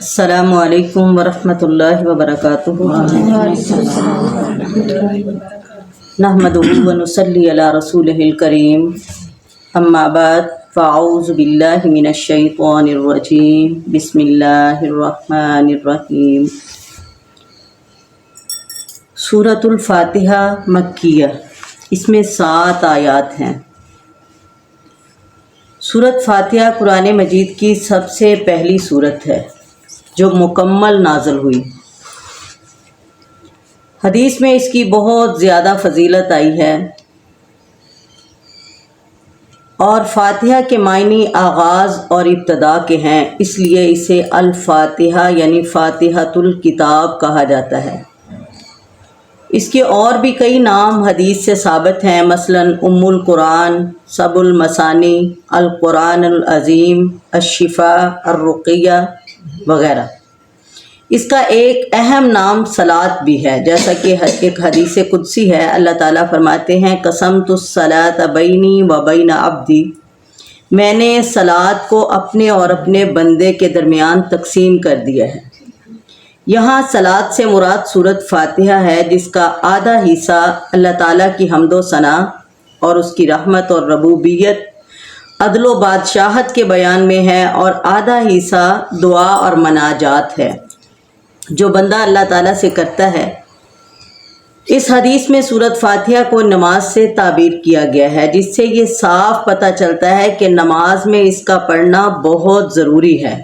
السلام علیکم ورحمۃ اللہ وبرکاتہ۔ نحمدہ ونصلی علی رسولہ الکریم، اما بعد فاعوذ باللہ من الشیطان الرجیم، بسم اللہ الرحمن الرحیم۔ سورۃ الفاتحہ مکیہ، اس میں 7 آیات ہیں۔ سورۃ فاتحہ قرآن مجید کی سب سے پہلی سورت ہے جو مکمل نازل ہوئی۔ حدیث میں اس کی بہت زیادہ فضیلت آئی ہے، اور فاتحہ کے معنی آغاز اور ابتدا کے ہیں، اس لیے اسے الفاتحہ یعنی فاتحۃ الکتاب کہا جاتا ہے۔ اس کے اور بھی کئی نام حدیث سے ثابت ہیں، مثلا ام القرآن، سب المثانی، القرآن العظیم، الشفاء، الرقیہ وغیرہ۔ اس کا ایک اہم نام صلاۃ بھی ہے، جیسا کہ ایک حدیث قدسی ہے، اللہ تعالیٰ فرماتے ہیں قسمت الصلاۃ بینی و بین عبدی، میں نے صلاۃ کو اپنے اور اپنے بندے کے درمیان تقسیم کر دیا ہے۔ یہاں صلاۃ سے مراد سورۃ فاتحہ ہے، جس کا آدھا حصہ اللہ تعالیٰ کی حمد و ثنا اور اس کی رحمت اور ربوبیت، عدل و بادشاہت کے بیان میں ہے، اور آدھا حصہ دعا اور مناجات ہے جو بندہ اللہ تعالیٰ سے کرتا ہے۔ اس حدیث میں سورۃ فاتحہ کو نماز سے تعبیر کیا گیا ہے، جس سے یہ صاف پتہ چلتا ہے کہ نماز میں اس کا پڑھنا بہت ضروری ہے۔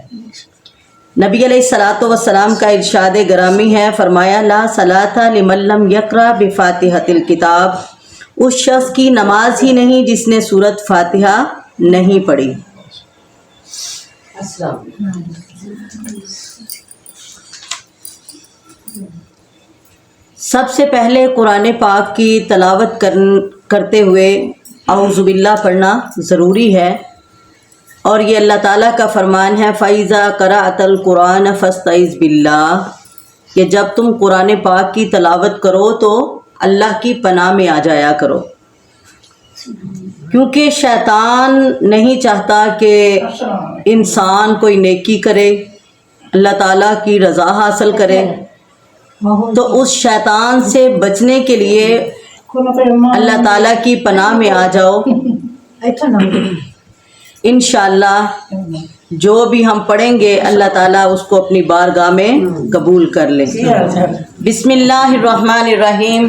نبی علیہ الصلوۃ والسلام کا ارشاد گرامی ہے، فرمایا لا صلاۃ لمن لم یقرأ بفاتحۃ الکتاب، اس شخص کی نماز ہی نہیں جس نے سورۃ فاتحہ نہیں پڑھی۔ سب سے پہلے قرآن پاک کی تلاوت کرتے ہوئے اعوذ باللہ پڑھنا ضروری ہے، اور یہ اللہ تعالیٰ کا فرمان ہے فَإِذَا قَرَأْتَ الْقُرْآنَ فَاسْتَعِذْ بِاللَّهِ، کہ جب تم قرآن پاک کی تلاوت کرو تو اللہ کی پناہ میں آ جایا کرو، کیونکہ شیطان نہیں چاہتا کہ انسان کوئی نیکی کرے، اللہ تعالیٰ کی رضا حاصل کرے، تو اس شیطان سے بچنے کے لیے اللہ تعالیٰ کی پناہ میں آ جاؤ۔ انشاءاللہ جو بھی ہم پڑھیں گے اللہ تعالیٰ اس کو اپنی بارگاہ میں قبول کر لیں۔ بسم اللہ الرحمن الرحیم،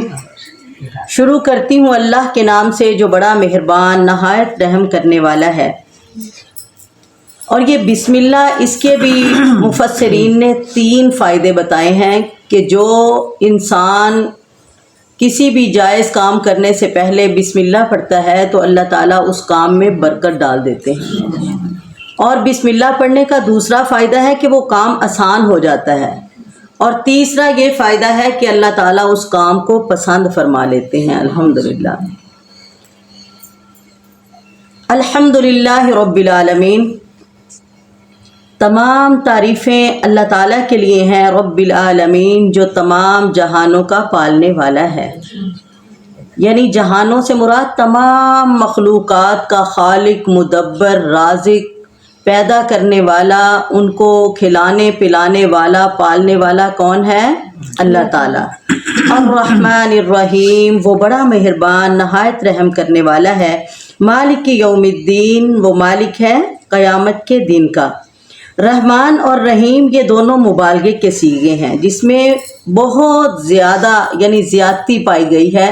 شروع کرتی ہوں اللہ کے نام سے جو بڑا مہربان نہایت رحم کرنے والا ہے۔ اور یہ بسم اللہ، اس کے بھی مفسرین نے 3 فائدے بتائے ہیں کہ جو انسان کسی بھی جائز کام کرنے سے پہلے بسم اللہ پڑھتا ہے تو اللہ تعالیٰ اس کام میں برکت ڈال دیتے ہیں، اور بسم اللہ پڑھنے کا دوسرا فائدہ ہے کہ وہ کام آسان ہو جاتا ہے، اور تیسرا یہ فائدہ ہے کہ اللہ تعالیٰ اس کام کو پسند فرما لیتے ہیں۔ الحمدللہ، الحمدللہ رب العالمین، تمام تعریفیں اللہ تعالیٰ کے لیے ہیں، رب العالمین، جو تمام جہانوں کا پالنے والا ہے، یعنی جہانوں سے مراد تمام مخلوقات کا خالق، مدبر، رازق، پیدا کرنے والا، ان کو کھلانے پلانے والا، پالنے والا کون ہے؟ اللہ تعالیٰ۔ الرحمن الرحیم، وہ بڑا مہربان نہایت رحم کرنے والا ہے۔ مالک یوم الدین، وہ مالک ہے قیامت کے دن کا۔ رحمان اور رحیم یہ دونوں مبالغے کے صیغے ہیں، جس میں بہت زیادہ یعنی زیادتی پائی گئی ہے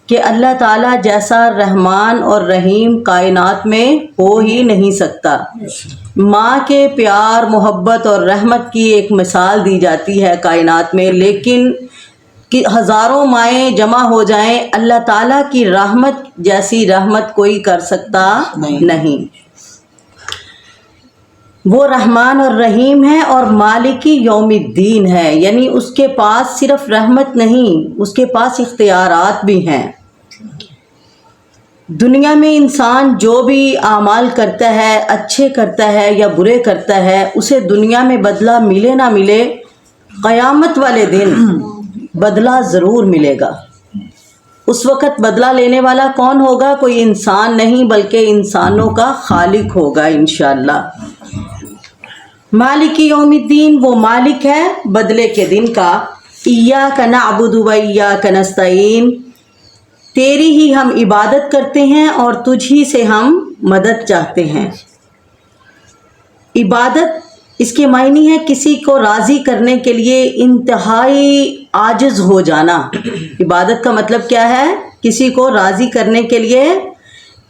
کہ اللہ تعالیٰ جیسا رحمان اور رحیم کائنات میں ہو ہی نہیں سکتا۔ ماں کے پیار، محبت اور رحمت کی ایک مثال دی جاتی ہے کائنات میں، لیکن کہ ہزاروں مائیں جمع ہو جائیں، اللہ تعالیٰ کی رحمت جیسی رحمت کوئی کر سکتا نہیں۔ وہ رحمان اور رحیم ہے اور مالک یوم الدین ہے، یعنی اس کے پاس صرف رحمت نہیں، اس کے پاس اختیارات بھی ہیں۔ دنیا میں انسان جو بھی اعمال کرتا ہے، اچھے کرتا ہے یا برے کرتا ہے، اسے دنیا میں بدلہ ملے نہ ملے، قیامت والے دن بدلہ ضرور ملے گا۔ اس وقت بدلہ لینے والا کون ہوگا؟ کوئی انسان نہیں، بلکہ انسانوں کا خالق ہوگا انشاءاللہ۔ मालिक यौमिद्दीन, वो मालिक है बदले के दिन का। इय्याक नअबुदु व इय्याक नस्तईन, तेरी ही हम इबादत करते हैं और तुझ ही से हम मदद चाहते हैं। इबादत इसके मायने है किसी को राज़ी करने के लिए इंतहाई आजिज़ हो जाना। इबादत का मतलब क्या है? किसी को राज़ी करने के लिए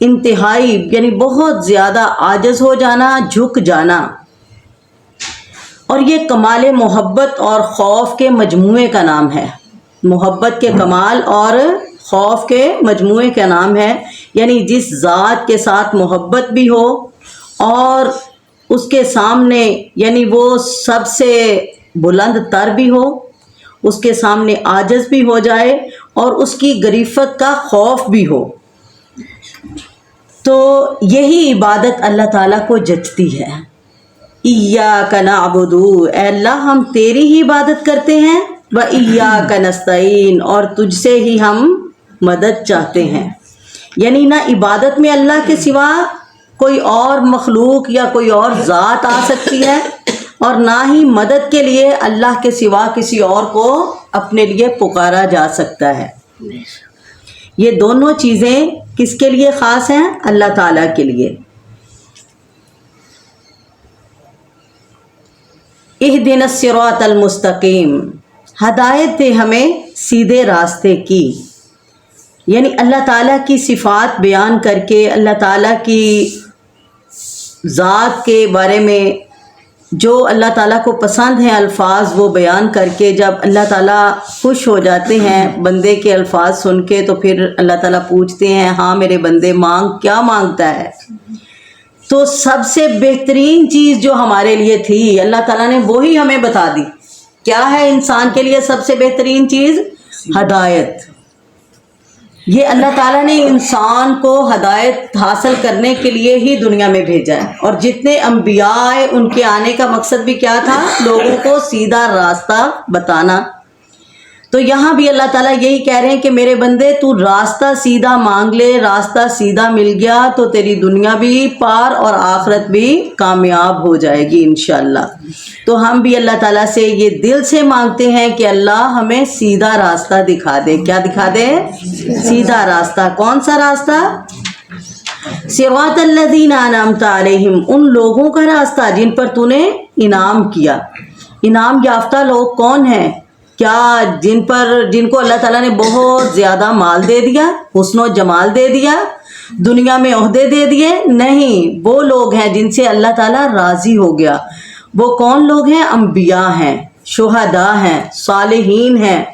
इंतहाई यानी बहुत ज़्यादा आजिज़ हो जाना, झुक जाना। और ये कमाल मोहब्बत और ख़ौफ के मजमूए का नाम है। मोहब्बत के कमाल और ख़ौफ के मजमूए का नाम है, यानी जिस ज़ात के साथ मोहब्बत भी हो और उसके सामने यानी वो सबसे बुलंद तर भी हो, उसके सामने आजिज़ भी हो जाए और उसकी गरीफत का खौफ भी हो, तो यही इबादत अल्लाह ताला को जचती है। इय्याका नअबुदु, अल्लाह हम तेरी ही इबादत करते हैं, व इय्याका नस्तईन, और तुझसे ही हम मदद चाहते हैं। यानी ना इबादत में अल्लाह के सिवा कोई और मखलूक या कोई और ज़ात आ सकती है, और ना ही मदद के लिए अल्लाह के सिवा किसी और को अपने लिए पुकारा जा सकता है। ये दोनों चीज़ें किसके लिए ख़ास हैं? अल्लाह ताला के लिए। इहदिनस सिरातल मुस्तकीम, हदायत दे हमें सीधे रास्ते की। यानी अल्लाह ताला की सिफ़ात बयान करके, अल्लाह ताला की ज़ात के बारे में जो अल्लाह ताला को पसंद हैं अल्फाज वो बयान करके, जब अल्लाह ताला खुश हो जाते हैं बंदे के अल्फाज सुन के, तो फिर अल्लाह ताला पूछते हैं, हाँ मेरे बंदे मांग, क्या मांगता है? तो सबसे बेहतरीन चीज़ जो हमारे लिए थी अल्लाह ताला ने वो ही हमें बता दी। क्या है इंसान के लिए सबसे बेहतरीन चीज़? हदायत। ये अल्लाह ताला ने इंसान को हदायत हासिल करने के लिए ही दुनिया में भेजा है। और जितने अम्बिया आए उनके आने का मकसद भी क्या था? लोगों को सीधा रास्ता बताना। तो यहाँ भी अल्लाह ताला यही कह रहे हैं कि मेरे बंदे तू रास्ता सीधा मांग ले, रास्ता सीधा मिल गया तो तेरी दुनिया भी पार और आखिरत भी कामयाब हो जाएगी इंशाअल्लाह। तो हम भी अल्लाह ताला से ये दिल से मांगते हैं कि अल्लाह हमें सीधा रास्ता दिखा दे। क्या दिखा दे? सीधा रास्ता। कौन सा रास्ता? सिरातल लज़ीना अनअमता अलैहिम, उन लोगों का रास्ता जिन पर तूने इनाम किया। इनाम याफ्ता लोग कौन हैं? क्या जिनको अल्लाह ताला ने बहुत ज़्यादा माल दे दिया, हुस्न जमाल दे दिया, दुनिया में ओहदे दे दिए? नहीं, वो लोग हैं जिनसे अल्लाह ताला राज़ी हो गया। वो कौन लोग हैं? अम्बिया हैं, शुहदा हैं, सालिहीन हैं।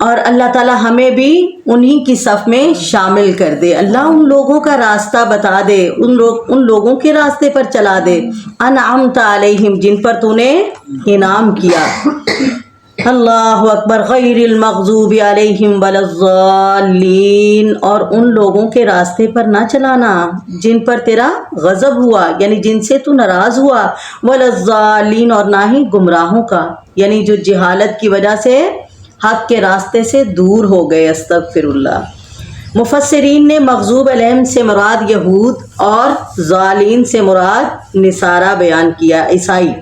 और अल्लाह ताला हमें भी उन्हीं की सफ़ में शामिल कर दे। अल्लाह उन लोगों का रास्ता बता दे, उन लोगों के रास्ते पर चला दे। अनअमता अलैहिम, जिन पर तूने इनाम किया। अल्लाहु अकबर। गैरिल मग़ज़ूबि अलैहिम वलज़्ज़ालीन, और उन लोगों के रास्ते पर ना चलाना जिन पर तेरा गज़ब हुआ, यानी जिनसे तू नाराज़ हुआ। वलज़्ज़ालीन, और ना ही गुमराहों का, यानी जो जहालत की वजह से हक़ के रास्ते से दूर हो गए। अस्तग़फ़िरुल्लाह। मुफ़स्सिरीन ने मग़ज़ूब अलैहिम से मुराद यहूद और ज़ालीन से मुराद निसारा बयान किया, ईसाई।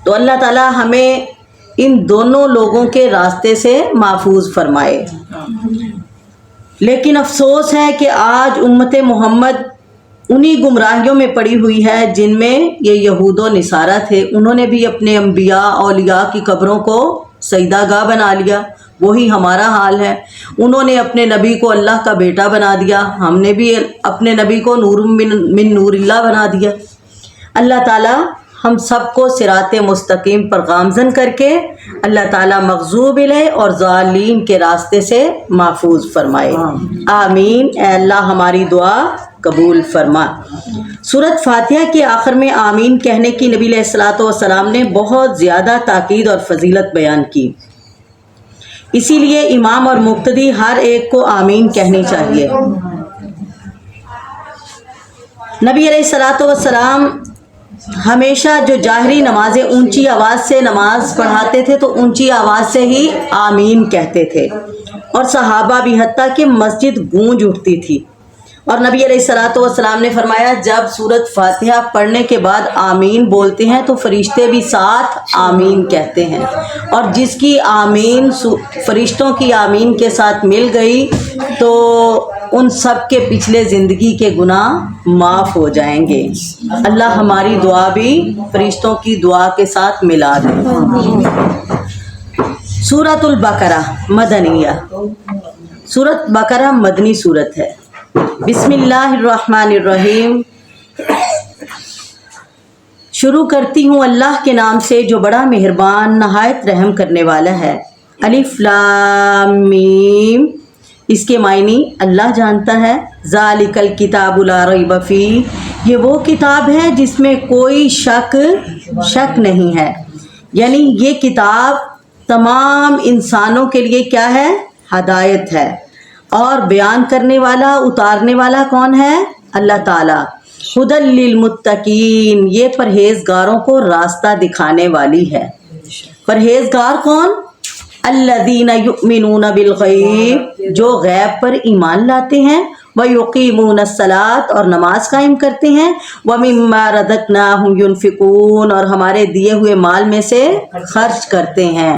तो अल्लाह ताला हमें इन दोनों लोगों के रास्ते से महफूज फरमाए। लेकिन अफसोस है कि आज उम्मत मोहम्मद उन्हीं गुमराहियों में पड़ी हुई है जिनमें ये यहूद व निसारा थे। उन्होंने भी अपने अम्बिया औलिया की कब्रों को सजदागाह बना लिया। वही हमारा हाल है। उन्होंने अपने नबी को अल्लाह का बेटा बना दिया, हमने भी अपने नबी को नूर मिन नूरिल्लाह बना दिया। अल्लाह ताला हम सबको सिराते मुस्तकीम पर गामज़न करके अल्लाह ताला मग़ज़ूब अलैह और ज़ालीन के रास्ते से महफूज फरमाए। आमीन। ए अल्लाह हमारी दुआ कबूल फरमा। सूरत फातिहा के आखिर में आमीन कहने की नबी अलैहिस्सलातु वस्सलाम ने बहुत ज़्यादा ताकीद और फजीलत बयान की। इसीलिए इमाम और मुक्तदी हर एक को आमीन कहनी चाहिए। नबी अलैहिस्सलातु वस्सलाम हमेशा जो जाहरी नमाजें ऊंची आवाज़ से नमाज पढ़ाते थे तो ऊंची आवाज़ से ही आमीन कहते थे। और सहाबा भी, हत्ता कि मस्जिद गूंज उठती थी اور نبی علیہ الصلوۃ والسلام نے فرمایا جب سورۃ فاتحہ پڑھنے کے بعد آمین بولتے ہیں تو فرشتے بھی ساتھ آمین کہتے ہیں، اور جس کی آمین فرشتوں کی آمین کے ساتھ مل گئی تو ان سب کے پچھلے زندگی کے گناہ معاف ہو جائیں گے۔ اللہ ہماری دعا بھی فرشتوں کی دعا کے ساتھ ملا دے۔ سورۃ البقرہ مدنیہ، سورۃ بقرہ مدنی سورت ہے۔ بسم اللہ الرحمن الرحیم، شروع کرتی ہوں اللہ کے نام سے جو بڑا مہربان نہایت رحم کرنے والا ہے۔ الف لام میم، اس کے معنی اللہ جانتا ہے۔ ذالک الکتاب لا ریب فیہ، یہ وہ کتاب ہے جس میں کوئی شک نہیں ہے، یعنی یہ کتاب تمام انسانوں کے لیے کیا ہے؟ ہدایت ہے، اور بیان کرنے والا اتارنے والا کون ہے؟ اللہ تعالیٰ۔ ہدی للمتقین، یہ پرہیزگاروں کو راستہ دکھانے والی ہے۔ پرہیزگار کون؟ الذین یؤمنون بالغیب، جو غیب پر ایمان لاتے ہیں، ویقیمون الصلاۃ، اور نماز قائم کرتے ہیں، ومما رزقناہم ینفقون، اور ہمارے دیے ہوئے مال میں سے خرچ کرتے ہیں۔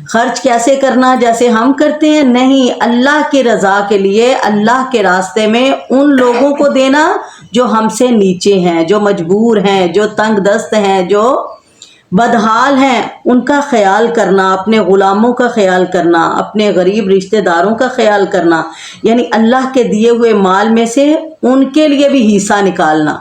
خرچ کیسے کرنا؟ جیسے ہم کرتے ہیں؟ نہیں، اللہ کی رضا کے لیے، اللہ کے راستے میں ان لوگوں کو دینا جو ہم سے نیچے ہیں، جو مجبور ہیں، جو تنگ دست ہیں، جو بدحال ہیں، ان کا خیال کرنا، اپنے غلاموں کا خیال کرنا، اپنے غریب رشتہ داروں کا خیال کرنا، یعنی اللہ کے دیے ہوئے مال میں سے ان کے لیے بھی حصہ نکالنا۔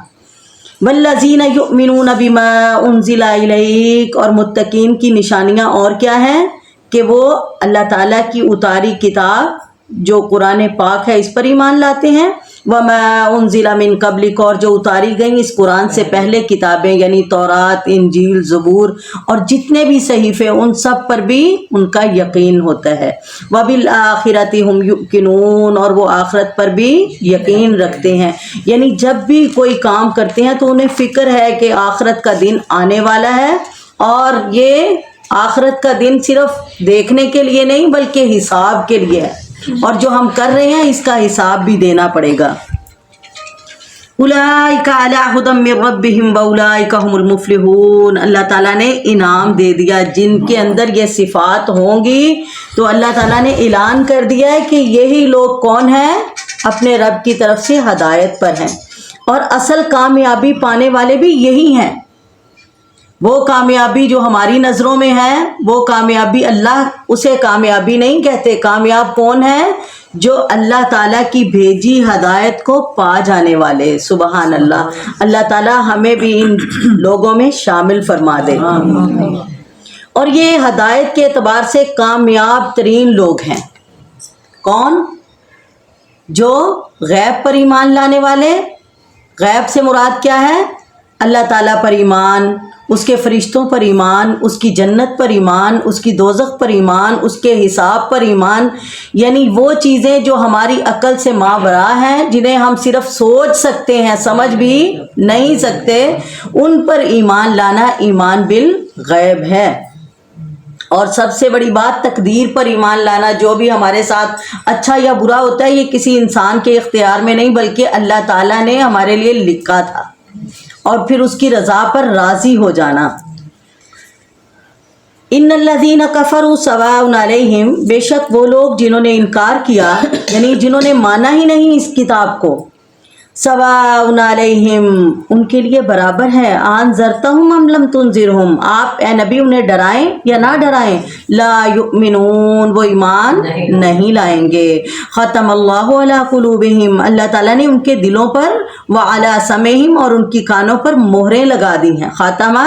والذین یؤمنون بما انزل الیک، اور متقین کی نشانیاں اور کیا ہیں کہ وہ اللہ تعالیٰ کی اتاری کتاب جو قرآن پاک ہے اس پر ایمان لاتے ہیں، وما انزل من قبلک، اور جو اتاری گئیں اس قرآن سے پہلے کتابیں یعنی تورات، انجیل، زبور، اور جتنے بھی صحیفے ان سب پر بھی ان کا یقین ہوتا ہے۔ وبالآخرۃ ہم یوقنون، اور وہ آخرت پر بھی یقین رکھتے ہیں، یعنی جب بھی کوئی کام کرتے ہیں تو انہیں فکر ہے کہ آخرت کا دن آنے والا ہے، اور یہ آخرت کا دن صرف دیکھنے کے لیے نہیں بلکہ حساب کے لیے ہے، اور جو ہم کر رہے ہیں اس کا حساب بھی دینا پڑے گا۔ اولئک علی ھدی من ربہم واولئک ھم المفلحون، اللہ تعالیٰ نے انعام دے دیا جن کے اندر یہ صفات ہوں گی، تو اللہ تعالیٰ نے اعلان کر دیا ہے کہ یہی لوگ کون ہیں؟ اپنے رب کی طرف سے ہدایت پر ہیں، اور اصل کامیابی پانے والے بھی یہی ہیں۔ وہ کامیابی جو ہماری نظروں میں ہے وہ کامیابی، اللہ اسے کامیابی نہیں کہتے۔ کامیاب کون ہے؟ جو اللہ تعالیٰ کی بھیجی ہدایت کو پا جانے والے۔ سبحان اللہ، اللہ تعالیٰ ہمیں بھی ان لوگوں میں شامل فرما دے۔ اور یہ ہدایت کے اعتبار سے کامیاب ترین لوگ ہیں۔ کون؟ جو غیب پر ایمان لانے والے۔ غیب سے مراد کیا ہے؟ اللہ تعالیٰ پر ایمان، اس کے فرشتوں پر ایمان، اس کی جنت پر ایمان، اس کی دوزخ پر ایمان، اس کے حساب پر ایمان، یعنی وہ چیزیں جو ہماری عقل سے ماورا ہیں، جنہیں ہم صرف سوچ سکتے ہیں، سمجھ بھی نہیں سکتے، ان پر ایمان لانا ایمان بالغیب ہے۔ اور سب سے بڑی بات تقدیر پر ایمان لانا، جو بھی ہمارے ساتھ اچھا یا برا ہوتا ہے یہ کسی انسان کے اختیار میں نہیں بلکہ اللہ تعالیٰ نے ہمارے لیے لکھا تھا، اور پھر اس کی رضا پر راضی ہو جانا۔ ان الذین کفروا سواء علیہم، بے شک وہ لوگ جنہوں نے انکار کیا، یعنی جنہوں نے مانا ہی نہیں اس کتاب کو، سواء علیہم، ان کے لیے برابر ہے، انذرتہم ام لم تنذرہم، آپ اے نبی انہیں ڈرائیں یا نہ ڈرائیں، لا یؤمنون، وہ ایمان نہیں لائیں گے۔ ختم اللہ علی قلوبہم، اللہ تعالیٰ نے ان کے دلوں پر، وعلی سمعہم، اور ان کی کانوں پر مہریں لگا دی ہیں۔ خاتمہ،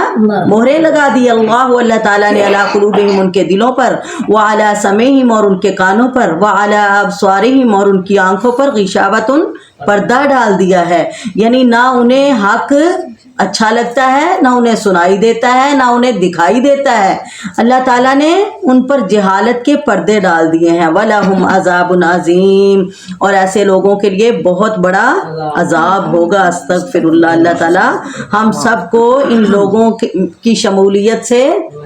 مہریں لگا دی اللہ تعالیٰ نے، علی قلوبہم، ان کے دلوں پر، وعلی سمعہم، اور ان کے کانوں پر، وعلی ابصارہم، اور ان کی آنکھوں پر، غشاوۃ، پردہ ڈال دیا ہے، یعنی نہ انہیں حق اچھا لگتا ہے، نہ انہیں سنائی دیتا ہے، نہ انہیں دکھائی دیتا ہے۔ اللہ تعالیٰ نے ان پر جہالت کے پردے ڈال دیے ہیں۔ وَلَهُمْ عَذَابٌ عَظِيمٌ، اور ایسے لوگوں کے لیے بہت بڑا عذاب ہوگا۔ استغفر اللہ۔ اللہ تعالیٰ ہم سب کو ان لوگوں کی شمولیت سے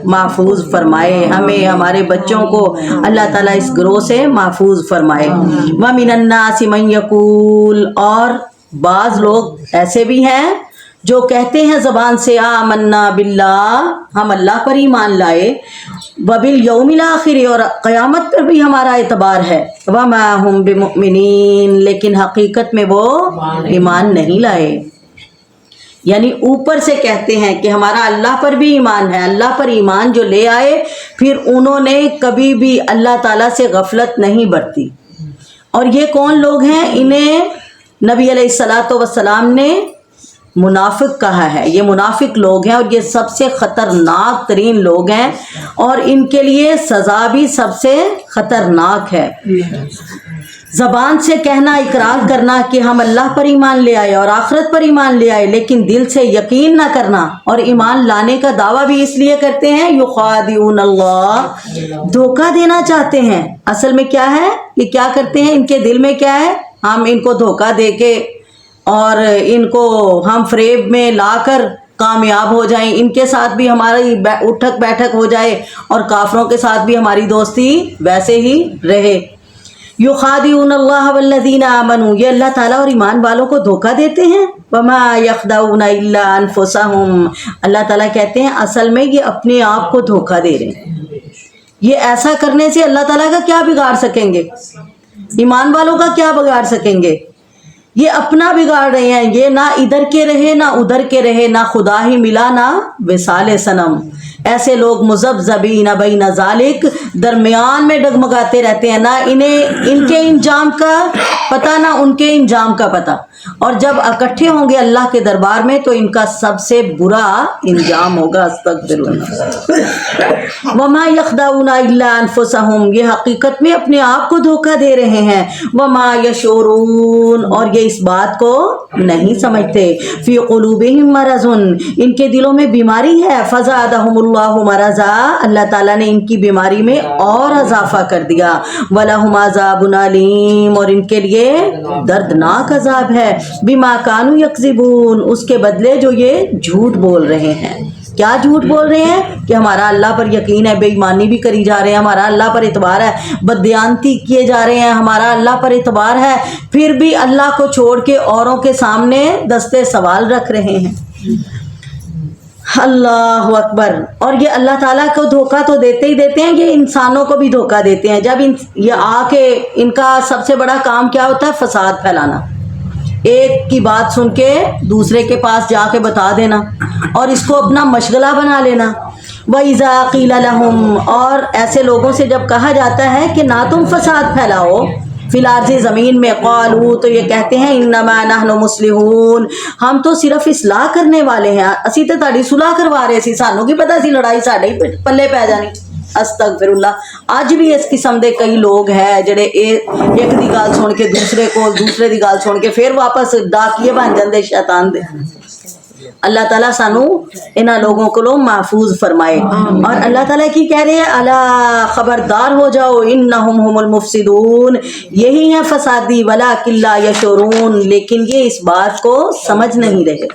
محفوظ فرمائے، ہمیں ہمارے بچوں کو اللہ تعالیٰ اس گروہ سے محفوظ فرمائے۔ وَمِنَ النَّاسِ مَن يَقُولُ، اور بعض لوگ ایسے بھی ہیں جو کہتے ہیں زبان سے آمنا باللہ، ہم اللہ پر ایمان لائے، وبالیوم الآخر، اور قیامت پر بھی ہمارا اعتبار ہے، وما ہم بمؤمنین، لیکن حقیقت میں وہ ایمان نہیں لائے۔ یعنی اوپر سے کہتے ہیں کہ ہمارا اللہ پر بھی ایمان ہے، اللہ پر ایمان جو لے آئے پھر انہوں نے کبھی بھی اللہ تعالیٰ سے غفلت نہیں برتی۔ اور یہ کون لوگ ہیں؟ انہیں نبی علیہ الصلاۃ والسلام نے منافق کہا ہے۔ یہ منافق لوگ ہیں اور یہ سب سے خطرناک ترین لوگ ہیں، اور ان کے لیے سزا بھی سب سے خطرناک ہے۔ زبان سے کہنا، اقرار کرنا کہ ہم اللہ پر ایمان لے آئے اور آخرت پر ایمان لے آئے، لیکن دل سے یقین نہ کرنا، اور ایمان لانے کا دعویٰ بھی اس لیے کرتے ہیں یخادعون اللہ، دھوکہ دینا چاہتے ہیں۔ اصل میں کیا ہے؟ یہ کیا کرتے ہیں؟ ان کے دل میں کیا ہے؟ ہم ان کو دھوکہ دے کے اور ان کو ہم فریب میں لا کر کامیاب ہو جائیں، ان کے ساتھ بھی ہماری اٹھک بیٹھک ہو جائے اور کافروں کے ساتھ بھی ہماری دوستی ویسے ہی رہے۔ یخادعون اللہ والذین آمنوا، یہ اللہ تعالیٰ اور ایمان والوں کو دھوکہ دیتے ہیں۔ وما یخدعون الا انفسہم، اللہ تعالیٰ کہتے ہیں اصل میں یہ اپنے آپ کو دھوکہ دے رہے ہیں۔ یہ ایسا کرنے سے اللہ تعالیٰ کا کیا بگاڑ سکیں گے؟ ایمان والوں کا کیا بگاڑ سکیں گے؟ یہ اپنا بگاڑ رہے ہیں۔ یہ نہ ادھر کے رہے نہ ادھر کے رہے، نہ خدا ہی ملا نہ وصال صنم۔ ایسے لوگ مذبذبین بین ذالک، درمیان میں ڈگمگاتے رہتے ہیں، نہ انہیں ان کے انجام کا پتہ نہ ان کے انجام کا پتہ، اور جب اکٹھے ہوں گے اللہ کے دربار میں تو ان کا سب سے برا انجام ہوگا۔ استغفر اللہ۔ وما یخدعون الا انفسہم، یہ حقیقت میں اپنے آپ کو دھوکہ دے رہے ہیں۔ وما یشعرون، اور یہ اس بات کو نہیں سمجھتے۔ فی قلوبہم مرض، ان کے دلوں میں بیماری ہے۔ فزادہم اللہ مرضا، اللہ تعالیٰ نے ان کی بیماری میں اور اضافہ کر دیا۔ وَلَهُمْ عَذَابٌ عَلِيمٌ، اور ان کے لیے دردناک عذاب ہے۔ بما کانوا یکذبون، اس کے بدلے جو یہ جھوٹ بول رہے ہیں۔ کیا جھوٹ بول رہے ہیں؟ کہ ہمارا اللہ پر یقین ہے، بے ایمانی بھی کری جا رہے ہیں، ہمارا اللہ پر اعتبار ہے، بددیانتی کیے جا رہے ہیں، ہمارا اللہ پر اعتبار ہے، پھر بھی اللہ کو چھوڑ کے اوروں کے سامنے دستے سوال رکھ رہے ہیں۔ اللہ اکبر۔ اور یہ اللہ تعالیٰ کو دھوکہ تو دیتے ہی دیتے ہیں، یہ انسانوں کو بھی دھوکہ دیتے ہیں۔ جب یہ آ کے ان کا سب سے بڑا کام کیا ہوتا ہے؟ فساد پھیلانا، ایک کی بات سن کے دوسرے کے پاس جا کے بتا دینا اور اس کو اپنا مشغلہ بنا لینا۔ وَإِذَا قِيلَ لَهُمْ، اور ایسے لوگوں سے جب کہا جاتا ہے کہ نہ تم فساد پھیلاؤ فی الارض، زمین میں، قالوا، تو یہ کہتے ہیں انما نحن مصلحون، ہم تو صرف اصلاح کرنے والے ہیں، اسی تے تہاڈی صلح کروا رہے سی، سانوں کی پتہ سی لڑائی ساڈے ہی پلے پی جانی۔ استغفر اللہ۔ اج بھی اس قسم دے کئی لوگ ہیں جڑے ایک دی گل سن کے دوسرے دی گل سن کے پھر واپس ڈاکیے بن جاندے شیطان دے۔ اللہ تعالیٰ سانو انہاں لوگوں کو محفوظ فرمائے۔ اور اللہ تعالیٰ کی کہہ رہے ہیں الا، خبردار ہو جاؤ، انہم هم المفسدون، یہی ہیں فسادی، ولکن لا یشعرون، لیکن یہ اس بات کو سمجھ نہیں رہے۔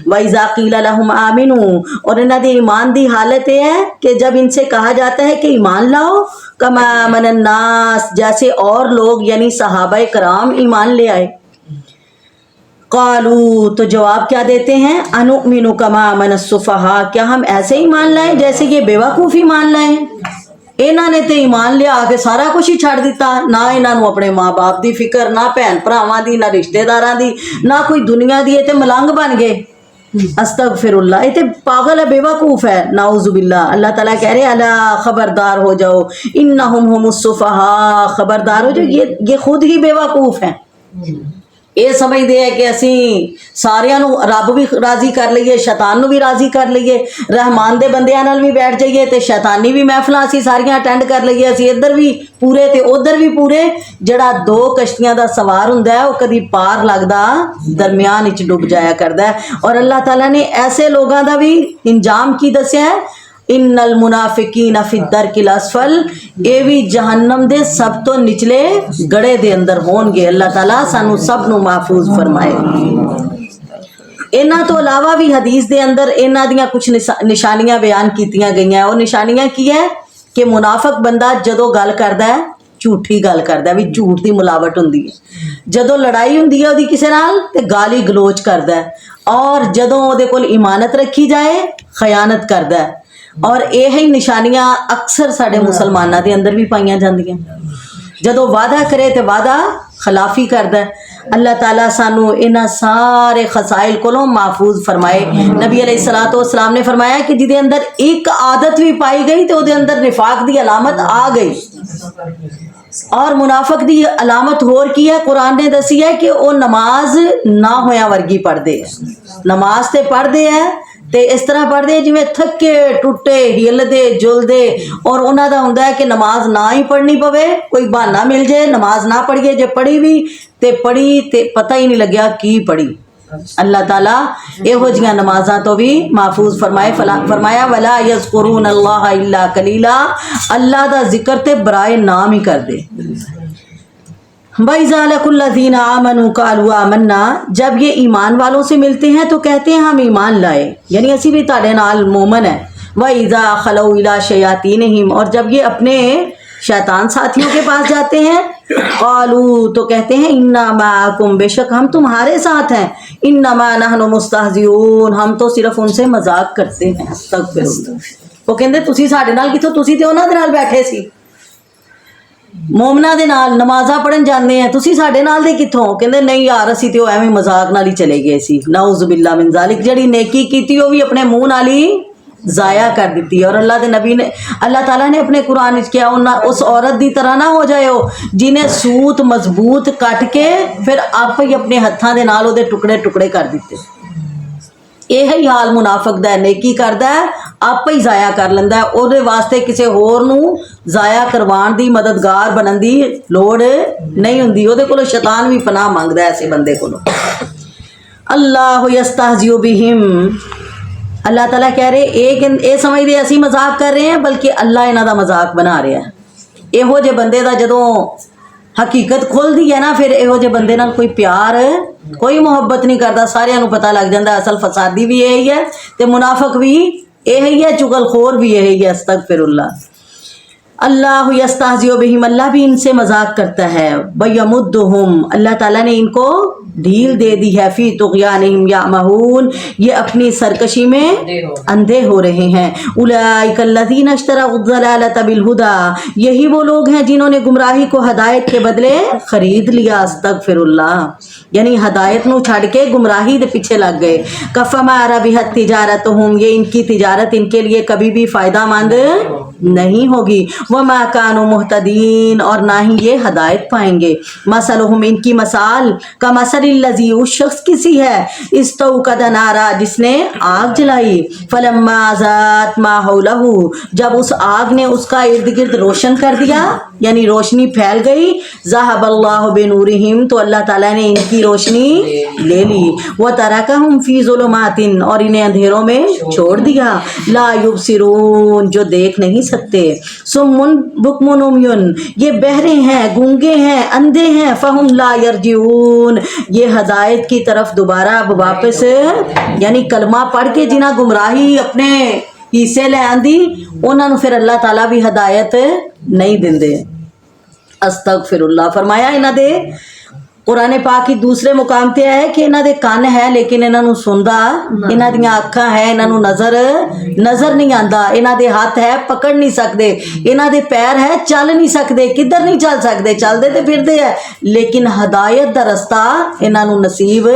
وَإِذَا قِيلَ لَهُمْ آمِنُوا، اور انہاں دی ایمان دی حالت یہ ہے کہ جب ان سے کہا جاتا ہے کہ ایمان لاؤ، کما آمن الناس، جیسے اور لوگ یعنی صحابہ کرام ایمان لے آئے، قالوا، تو جواب کیا دیتے ہیں؟ انؤمن کما آمن السفہاء، کیا ہم ایسے ایمان لائیں جیسے یہ بے وقوف ایمان لائیں؟ انہاں نے تے ایمان لیا کے سارا کچھ ہی چھڑ دیتا، نہ انہاں نو اپنے ماں باپ دی فکر، نہ بہن بھراواں دی، نہ رشتہ داراں دی، نہ کوئی دنیا دی، تے ملنگ بن گئے۔ استغفر اللہ، یہ تے پاگل ہے، بے وقوف ہے، نعوذ باللہ۔ اللہ تعالیٰ کہہ رہے الا، خبردار ہو جاؤ، انہم هم السفہاء، خبردار ہو جاؤ، یہ خود ہی بے وقوف ہیں۔ ਇਹ ਸਮਝਦੇ ਆ ਕਿ ਅਸੀਂ ਸਾਰਿਆਂ ਨੂੰ ਰੱਬ ਵੀ ਰਾਜ਼ੀ ਕਰ ਲਈਏ, ਸ਼ੈਤਾਨ ਨੂੰ ਵੀ ਰਾਜ਼ੀ ਕਰ ਲਈਏ, ਰਹਿਮਾਨ ਦੇ ਬੰਦਿਆਂ ਨਾਲ ਵੀ ਬੈਠ ਜਾਈਏ ਤੇ ਸ਼ੈਤਾਨੀ ਵੀ ਮਹਿਫਲਾਂ ਅਸੀਂ ਸਾਰੀਆਂ ਅਟੈਂਡ ਕਰ ਲਈਏ, ਅਸੀਂ ਇੱਧਰ ਵੀ ਪੂਰੇ ਤੇ ਉੱਧਰ ਵੀ ਪੂਰੇ। ਜਿਹੜਾ ਦੋ ਕਸ਼ਤੀਆਂ ਦਾ ਸਵਾਰ ਹੁੰਦਾ ਹੈ ਉਹ ਕਦੀ ਪਾਰ ਲੱਗਦਾ ਦਰਮਿਆਨ ਵਿੱਚ ਡੁੱਬ ਜਾਇਆ ਕਰਦਾ ਹੈ। ਔਰ ਅੱਲਾਹ ਤਾਲਾ ਨੇ ਐਸੇ ਲੋਗਾਂ ਦਾ ਵੀ ਇੰਜਾਮ ਕੀ ਦੱਸਿਆ ਹੈ, इन्नल मुनाफिकीन फी दरकिल असफल, ये भी जहन्नम दे सब तो निचले गड़े दे अंदर होणगे। अल्लाह ताला सानू सब नू महफूज फरमाए। इन्हां तो इलावा भी हदीस दे अंदर इन्हां दियां कुछ निशानियां बयान कीतियां गईयां। वो निशानियां की है कि मुनाफिक बंदा जदों गल करदा है झूठी गल करदा है, भी झूठ दी मिलावट हुंदी है। जदों लड़ाई हुंदी है ओहदी किसे नाल ते गाली गलोच करदा है, और जदों ओहदे कोल इमानत रखी जाए खयानत करदा है। और यही निशानियां अक्सर साढ़े मुसलमानों के अंदर भी पाइया जांदियां। जदों वादा करे तो वादा खिलाफी करदा है। अल्लाह ताला सानू इन्हां सारे खसाइल कोलों महफूज फरमाए। नबी अलैहिस्सलातु वस्सलाम ने फरमाया कि जिहदे अंदर एक आदत भी पाई गई तो उहदे अंदर निफाक दी अलामत आ गई। और मुनाफिक दी अलामत होर की है, कुरान ने दसी है कि वह नमाज ना होया वर्गी पढ़दे है। नमाज ते पढ़दे है ते इस तरह पढ़ते जिवें थके टुटे हिलदे जुलदे, और उन्हां दा हुंदा है कि नमाज ना ही पढ़नी पवे, कोई बहाना मिल जाए नमाज ना पढ़िए, जे पढ़ी भी ते पता ही नहीं लग्या की पढ़ी। अल्लाह ताला इहो जिहियां नमाज़ां तो भी महफूज फरमाए। फरमाया वला यज़कुरून अल्लाह इल्ला कलीला, अल्लाह दा जिक्र ते बराए नाम ही कर दे। वैज़ालकुल्लज़ीना आमनू क़ालू आमन्ना, जब ये ईमान वालों से मिलते हैं तो कहते हैं हम ईमान लाए, यानी असी भी ताड़े नाल मोमन है। वइज़ा खलौ इला शयातीनहिम, और जब ये अपने शैतान साथियों के पास जाते हैं क़ालू तो कहते हैं इन्ना माकुम, बेशक हम तुम्हारे साथ हैं, इन्नमा नहनु मुस्तहज़िऊन, हम तो सिर्फ उनसे मजाक करते हैं। अस्तगफिरुल्लाह। वो कहते तुसी साडे नाल किथों, तुसी ते उन्हां दे नाल बैठे सी, मोमना दे नाल नमाज़ां पढ़न जाते हैं, तुसी साडे नाल दे किथों? कहंदे नहीं यार असी तो एवें मजाक नाल ही चले गए सी। नाउज़ु बिल्लाह मिन ज़ालिक, जिहड़ी नेकी कीती वो भी अपने मुंह नाल ही ज़ाया कर दी। और अल्लाह के नबी ने, अल्लाह ताला ने अपने कुरान में क्या, उस औरत की तरह ना हो जाए जिन्हें सूत मजबूत कट के फिर आप ही अपने हत्थां दे नाल उहदे टुकड़े टुकड़े कर दिते। यही हाल मुनाफिक दा है, नेकी करदा है आप ही ज़ाया कर लैंदा है, उहदे वास्ते किसी होर नूं ज़ाया करवाण दी मददगार बनन दी लोड़ नहीं हुंदी। उहदे कोलों शैतान भी पनाह मंगदा है ऐसे बंदे कोलों। अल्लाह यस्तहज़िउ बिहिम, अल्लाह ताला कह रहे ये समझदे असीं मजाक कर रहे हैं, बल्कि अल्लाह इन्हां दा मजाक बना रहा है। इहो जे बंदे दा जदों हकीकत खुलदी है ना, फिर इहो जे बंदे नाल कोई प्यार कोई मुहब्बत नहीं करता, सारियां नूं पता लग जांदा असल फसादी भी यही है ते मुनाफिक भी यही है, चुगलखोर भी यही है। अस्तगफिरुल्लाह। अल्लाह यस्तहज़िउ बिहिम, अल्लाह भी इनसे मजाक करता है। वयमुद्दुहुम, अल्लाह ताला ने इनको ढील दे दी है। फी तुग़यानिहिम यामहून, ये अपनी सरकशी में अंधे हो रहे हैं। उलाइका अल्लज़ीना इश्तरऊ ज़लालत बिलहुदा, यही वो लोग हैं जिन्होंने गुमराही को हदायत के बदले खरीद लिया। अस्तगफिरुल्लाह, यानी हदायत नूं छड़ के गुमराही दे पीछे लग गए। कफ़मा रबिहत तिजारतुहुम, ये इनकी तिजारत इनके लिए कभी भी फ़ायदा मंद नहीं होगी। वमा कानू मुहतदीन, और ना ही ये हदायत पाएंगे। मसलुहुम, इनकी मसाल का मसलिल्लज़ी, उस शख्स की सी है इस्तौक़द नारा, जिसने आग जलाई। फलम्मा ज़ात मा हौलहू, जब उस आग ने उसका इर्द गिर्द रोशन कर दिया, यानी रोशनी फैल गई। ज़हबल्लाहु बिनूरिहिम, तो अल्लाह ताला ने इनकी रोशनी ले ली। व तरकहुम फी ज़ुलुमातिन, और इन्हें अंधेरों में छोड़ दिया। ला युबसिरून, जो देख नहीं सकते। सुम्मुन बुकमुन उम्युन, ये बहरे हैं, गूंगे हैं, अंधे हैं। फहुम ला यरजिऊन, ये हदायत की तरफ दोबारा अब वापस, यानी कलमा पढ़ के जिन्हां गुमराही अपने हिस्से ले आंदी, उन्हां नूं फिर अल्लाह ताला भी हदायत नहीं दिंदे। अस्तगफिरुल्लाह। फरमाया इन्हां दे कुरान पाक की दूसरे मुकाम ते है कि इन्हां दे कान है लेकिन इन्हां नूं सुनदा, इन्हां दियां अखां है इन्हां नूं नज़र नहीं आंदा, इन्हां दे हाथ है पकड़ नहीं सकते, इन्हां दे पैर है चल नहीं सकते, किधर नहीं चल सकते, चलते तो फिरते है लेकिन हदायत दा रस्ता इन्हां नूं नसीब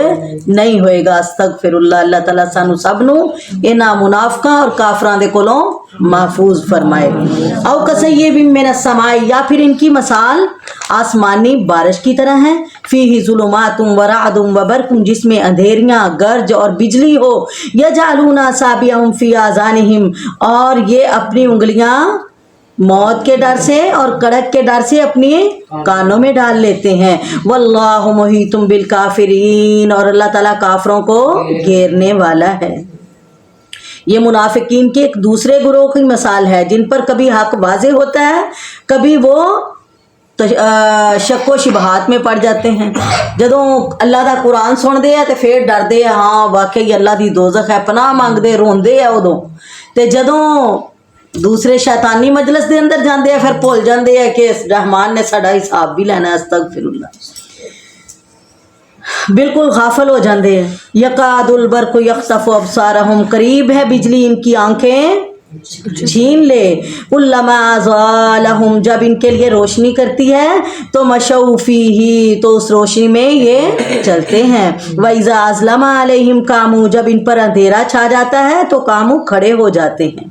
नहीं होएगा। अस्तगफिरुल्लाह। अल्लाह ताला सानू सब नूं इन्हां मुनाफिकां और काफरां दे कोलों महफूज फरमाए। औ कसय्यिबिन मिनस समाई, या फिर इनकी मसाल आसमानी बारिश की तरह हैं, फीही ज़ुलुमातुम व रअदुम व बरकुम, जिसमें अंधेरियाँ, गर्ज और बिजली हो, यजअलूना असाबिअहुम फी आज़ानिहिम, और ये अपनी उंगलियाँ मौत के डर से और कड़क के डर से अपने कानों में डाल लेते हैं। वल्लाहु मुहीतुम बिल काफिरीन, और अल्लाह ताला काफरों को घेरने वाला है। ये मुनाफिकीन के एक दूसरे गुरोह की मिसाल है, जिन पर कभी हक वाज़े होता है, कभी वो शक्को शिबहात में पड़ जाते हैं। जदों अल्लाह दा कुरान सुनते हैं तो फिर डरते हैं, हाँ वाकई अल्लाह दी दोज़ख है, पनाह मंगते रोंदे है उदों, ते जदों दूसरे शैतानी मजलिस के अंदर जाते हैं फिर भुल जाते हैं कि रहमान ने साडा हिसाब भी लेना। अस्तगफिरुल्लाह, बिल्कुल गाफिल हो जाते हैं। यकादुल बरकु यख्सफु अबसारहुम, करीब है बिजली इनकी आंखें छीन ले। कुल्लमा अज़ालहुम, जब इनके लिए रोशनी करती है तो मशऊफी ही, तो उस रोशनी में ये चलते हैं। वइज़ा अज़लमा अलैहिम कामू, जब इन पर अंधेरा छा जाता है तो कामू खड़े हो जाते हैं।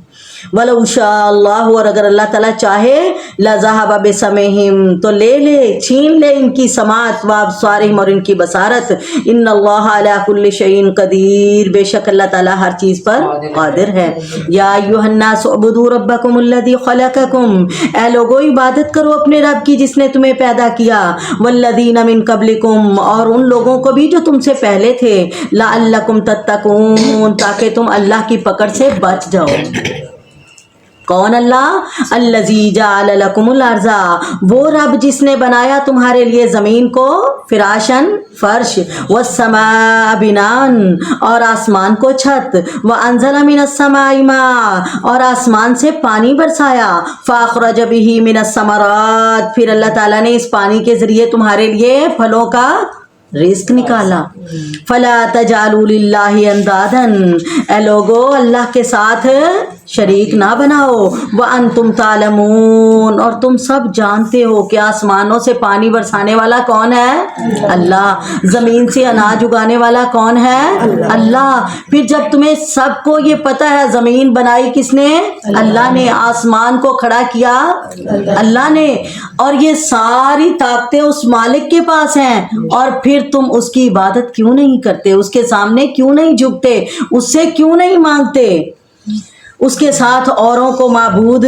वलौ शाअल्लाहु, और अगर अल्लाह ताला चाहे, लज़हबा बिसमहिम, तो ले ले छीन ले इनकी समात, व अबसारिहिम, और इनकी बसारत। इन्नल्लाह अला कुल्लि शैइन कदीर, बेशक अल्लाह ताला हर चीज़ पर कादिर है। या अय्युहन्नास उअबुदू रब्बकुमुल्लज़ी खलक़कुम, ऐ लोगो इबादत करो अपने रब की जिसने तुम्हें पैदा किया। वल्लज़ीना मिन क़ब्लिकुम, और उन लोगों को भी जो तुमसे पहले थे। लअल्लकुम तत्तकून, ताकि तुम अल्लाह की पकड़ से बच जाओ। कौन अल्लाह? अल्लज़ी जअल लकुमुल अर्ज़ा, वो रब जिसने बनाया तुम्हारे लिए ज़मीन को फिराशन फर्श, वस्समा बिनान, और आसमान को छत, व अंज़ला मिनस समाई मा, और आसमान से पानी बरसाया। फ़अख़रज बिही मिनस समरात, फिर अल्लाह ताला ने इस पानी के ज़रिए तुम्हारे लिए फलों का रिस्क निकाला। फला तजालू लिल्लाहि अंदादन, ए लोगो अल्लाह के साथ शरीक ना बनाओ। व अंतुम तालमून, और तुम सब जानते हो कि आसमानों से पानी बरसाने वाला कौन है? अल्लाह। ज़मीन से अनाज उगाने वाला कौन है? अल्लाह। फिर जब तुम्हें सबको ये पता है ज़मीन बनाई किसने? अल्लाह ने। आसमान को खड़ा किया अल्लाह ने, और ये सारी ताकतें उस मालिक के पास हैं, और फिर तुम उसकी इबादत क्यों नहीं करते? उसके सामने क्यों नहीं झुकते? उससे क्यों नहीं मांगते? उसके साथ औरों को माबूद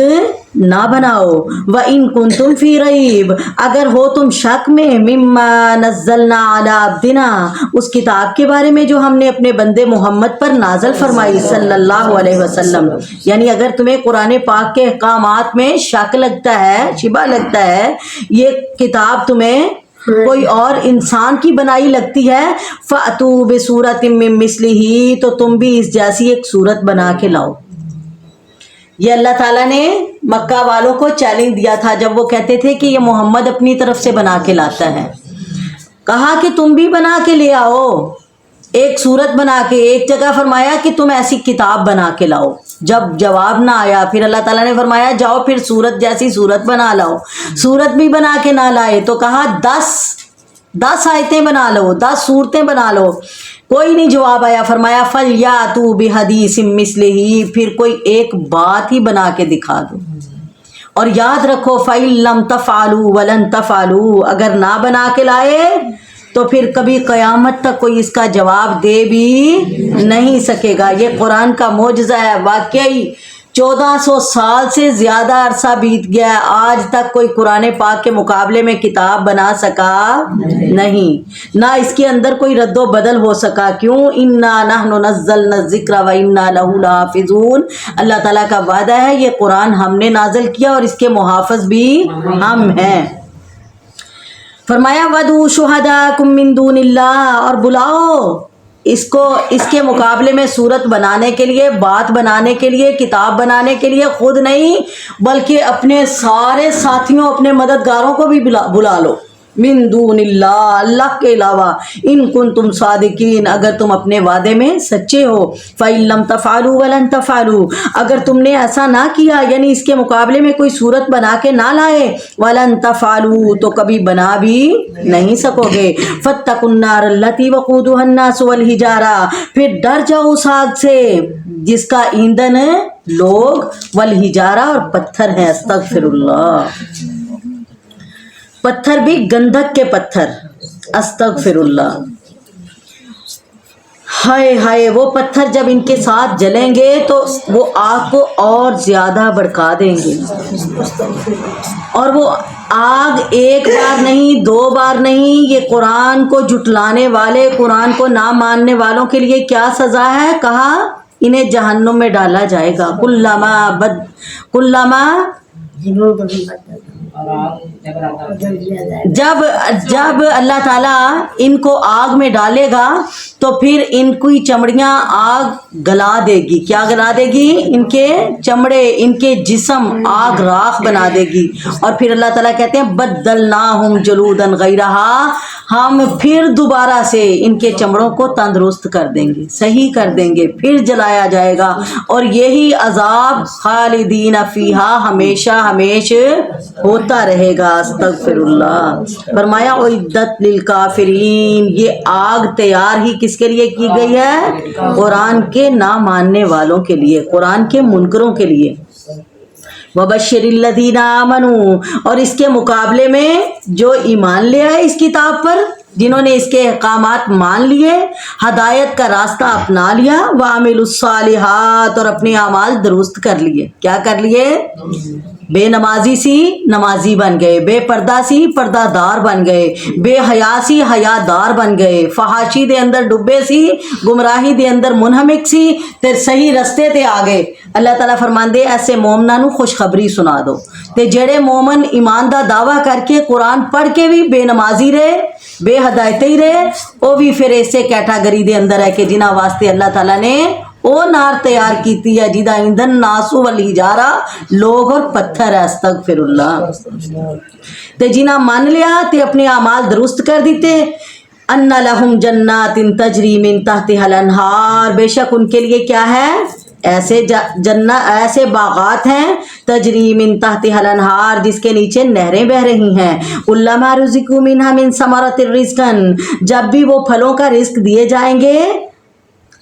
ना बनाओ। व इन कुंतुम फी रईब, अगर हो तुम शक में, मिम्मा नज़्ज़लना अला अब्दिना, उस किताब के बारे में जो हमने अपने बंदे मोहम्मद पर नाज़िल फरमाई सल्लल्लाहु अलैहि वसल्लम, यानी अगर तुम्हें कुरान पाक के अहकामात में शक लगता है, शिबा लगता है, ये किताब तुम्हें कोई और इंसान की बनाई लगती है, फ़अतू बिसूरतिम मिन मिस्लिही, तो तुम भी इस जैसी एक सूरत बना के लाओ। ये अल्लाह ताला ने मक्का वालों को चैलेंज दिया था जब वो कहते थे कि ये मोहम्मद अपनी तरफ से बना के लाता है। कहा कि तुम भी बना के ले आओ, एक सूरत बना के। एक जगह फरमाया कि तुम ऐसी किताब बना के लाओ। जब जवाब ना आया, फिर अल्लाह ताला ने फरमाया जाओ फिर सूरत जैसी सूरत बना लाओ। सूरत भी बना के ना लाए तो कहा 10 आयतें बना लो, 10 सूरतें बना लो। कोई नहीं जवाब आया। फरमाया फल या तू बिहदीसिम मिस्लिही, फिर कोई एक बात ही बना के दिखा दो। और याद रखो फ़इन लम तफ़ालू वलन तफ़ालू, अगर ना बना के लाए तो फिर कभी क़यामत तक कोई इसका जवाब दे भी नहीं सकेगा। ये कुरान का मोजज़ा है। वाकई 1400 साल से ज़्यादा अरसा बीत गया है, आज तक कोई कुरान पाक के मुकाबले में किताब बना सका नहीं, ना इसके अंदर कोई रद्दो बदल हो सका। क्यों? इन्ना नहनु नज़्ज़लना ज़िक्रा व इन्ना लहू लहाफ़िज़ून, अल्लाह ताला का वादा है ये कुरान हमने नाज़िल किया और इसके मुहाफ़िज़ भी हम हैं। फरमाया वदू शुहदाकुम मिन दूनिल्लाह, और बुलाओ इसको इसके मुकाबले में सूरत बनाने के लिए, बात बनाने के लिए, किताब बनाने के लिए खुद नहीं बल्कि अपने सारे साथियों, अपने मददगारों को भी बुला लो। मिन दूनिल्लाह, अल्लाह के अलावा। इन कुंतुम सादिकीन, अगर तुम अपने वादे में सच्चे हो। फ़इन लम तफ़ालू वलन तफ़ालू, अगर तुमने ऐसा ना किया, यानी इसके मुकाबले में कोई सूरत बना के ना लाए, वलन तफ़ालू, तो कभी बना भी नहीं सकोगे। फ़त्तकुन्नार अल्लती वक़ूदुहा अन्नास वल हिजारा, फिर डर जाओ उस आग से जिसका ईंधन लोग, वल हिजारा, और पत्थर है। अस्तगफिरुल्लाह। पत्थर भी गंधक के पत्थर, अस्तगफिरुल्लाह। हाय हाय, वो पत्थर जब इनके साथ जलेंगे तो वो आग को और ज़्यादा भड़का देंगे, और वो आग एक बार नहीं, दो बार नहीं, ये कुरान को जुटलाने वाले, कुरान को ना मानने वालों के लिए क्या सज़ा है? कहा इन्हें जहन्नुम में डाला जाएगा। कुल्लमा जब अल्लाह ताला इनको आग में डालेगा तो फिर इनकी चमड़ियाँ आग गला देगी। क्या गला देगी? इनके चमड़े, इनके जिस्म आग राख बना देगी। और फिर अल्लाह ताला कहते हैं बद्दलनाहुम जुलूदन गैरहा, हम फिर दोबारा से इनके चमड़ों को तंदुरुस्त कर देंगे, सही कर देंगे, फिर जलाया जाएगा। और यही अजाब खालिदीन फीहा, हमेशा हमेश होता रहेगा। अस्तगफिरुल्लाह। फरमाया उइद्दत लिल काफिरीन, ये आग तैयार ही किसके लिए की गई है? कुरान के ना मानने वालों के लिए, कुरान के मुनकरों के लिए। वबश्शिरिल्लज़ीना आमनू, और इसके मुकाबले में जो ईमान ले आए इस किताब पर, जिन्होंने इसके अहकामात मान लिए, हदायत का रास्ता अपना लिया, वामिलुस्सालिहात, और अपने अमाल दुरुस्त कर लिए। क्या कर लिए? बेनमाजी सी नमाजी बन गए, बेपर्दा सी पर्दादार बन गए, बेहया सी हयादार बन गए, फहाशी दे अंदर डुब्बे सी, गुमराही दे अंदर मुनहमिक सी, ते सही रस्ते ते आ गए। अल्लाह ताला फरमांदे ऐसे मोमना नू खुशखबरी सुना दो। ते जेड़े मोमन ईमान दा दावा करके कुरान पढ़ के भी बेनमाजी रहे, बेहदायत ही रहे, वो भी फिर इसे कैटागरी दे अंदर है कि जिन्हां वास्ते अल्लाह ताला ने वो नार तैयार की है जिदा ईंधन नासु वल हिजारा, लोग और पत्थर है। अस्तगफिरुल्लाह। ते जिन्हां मान लिया ते अपने अमाल दुरुस्त कर दिते, अन्ना लहुम जन्नातिन तजरी मिन तहतिहल अनहार, बेशक उनके लिए क्या है? ऐसे ऐसे बागात हैं, तजरी मिन तहतिहल अनहार, जिसके नीचे नहरें बह रही हैं। उल्लमा रुज़िकू मिनहा मिन समरतिर रिज़्क़न, जब भी वो फलों का रिस्क दिए जाएंगे,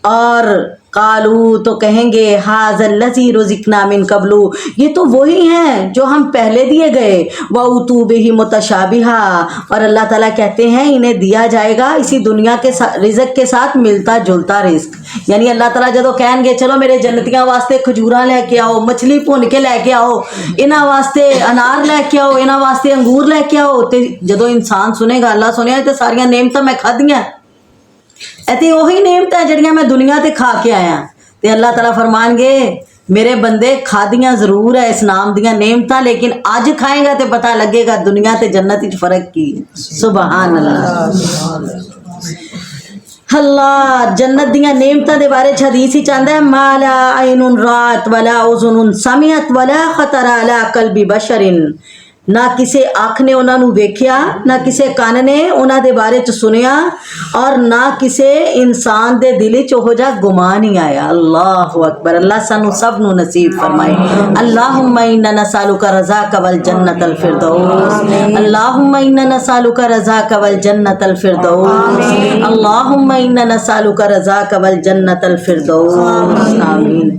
और कालू तो कहेंगे हाज़ल्लज़ी रुज़िक़ना मिन कबलू, ये तो वही हैं जो हम पहले दिए गए। व उतू बिही मुतशाबिहा, और अल्लाह ताला कहते हैं इन्हें दिया जाएगा इसी दुनिया के रिज़्क़ के साथ मिलता जुलता रिस्क। यानी अल्लाह ताला जदों कहेंगे चलो मेरे जन्नतियां वास्ते खजूरां लैके आओ, मछली भुन के लैके आओ, इन्हां वास्ते अनार लैके आओ, इन्हां वास्ते अंगूर लैके आओ, ते जदों इंसान सुनेगा अल्लाह सुनिया ते सारियां नेमतां मैं खादियां, ऐते वही नेमत है जड़ियां मैं दुनिया ते खा के आया। ते अल्लाह ताला फरमानगे मेरे बंदे खादियां जरूर है इस नाम दियां नेमत, लेकिन अज खाएगा तो पता लगेगा दुनिया ते जन्नत विच फर्क की है। सुभान अल्लाह। अल्लाह जन्नत दियां नेमतां दे बारे च हदीस ही चाहता है, माला आइनुन रात वला उज़ुनुन समियत वला खतर अला कल्बि बशरिन, ना किसी अख ने उन्होंने वेख्या, ना किसी कान ने उन्होंने बारे च सुनिया, और ना किसी इंसान दे दिल च ओहो जा गुमान ही आया। अल्लाहु अकबर। अल्लाह सानू सब नू नसीब फरमाए। अल्लाहुम्मा इन्ना नसालुका रज़ाक वल जन्नतल फिरदौस, अल्लाहुम्मा इन्ना नसालुका रज़ाक वल जन्नतल फिरदौस, अल्लाहुम्मा इन्ना नसालुका रज़ाक वल जन्नतल फिरदौस। आमीन।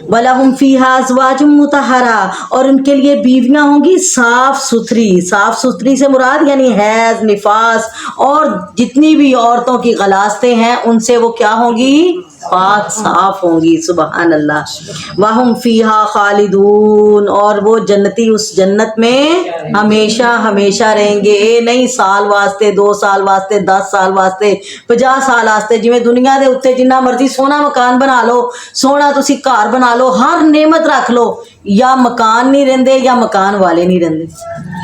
वलहुम फीहा अज़वाजुम मुतहरा, और उनके लिए बीवियां होंगी साफ सुथरी। साफ सुथरी से मुराद यानी हैज, निफास और जितनी भी औरतों की गलास्ते हैं उनसे वो क्या होंगी? पाक साफ होंगी। सुबहान अल्लाह। वहुम फीहा खालिदून, और वो जन्नती उस जन्नत में हमेशा हमेशा रहेंगे। ये नहीं साल वास्ते, 2 साल वास्ते, 10 साल वास्ते, 50 साल वास्ते। जिवें दुनिया के उत्ते जिन्ना मर्जी सोहना मकान बना लो, सोहना तुसी घर बना लो, हर नेमत रख लो, या मकान नहीं रहिंदे या मकान वाले नहीं रहिंदे।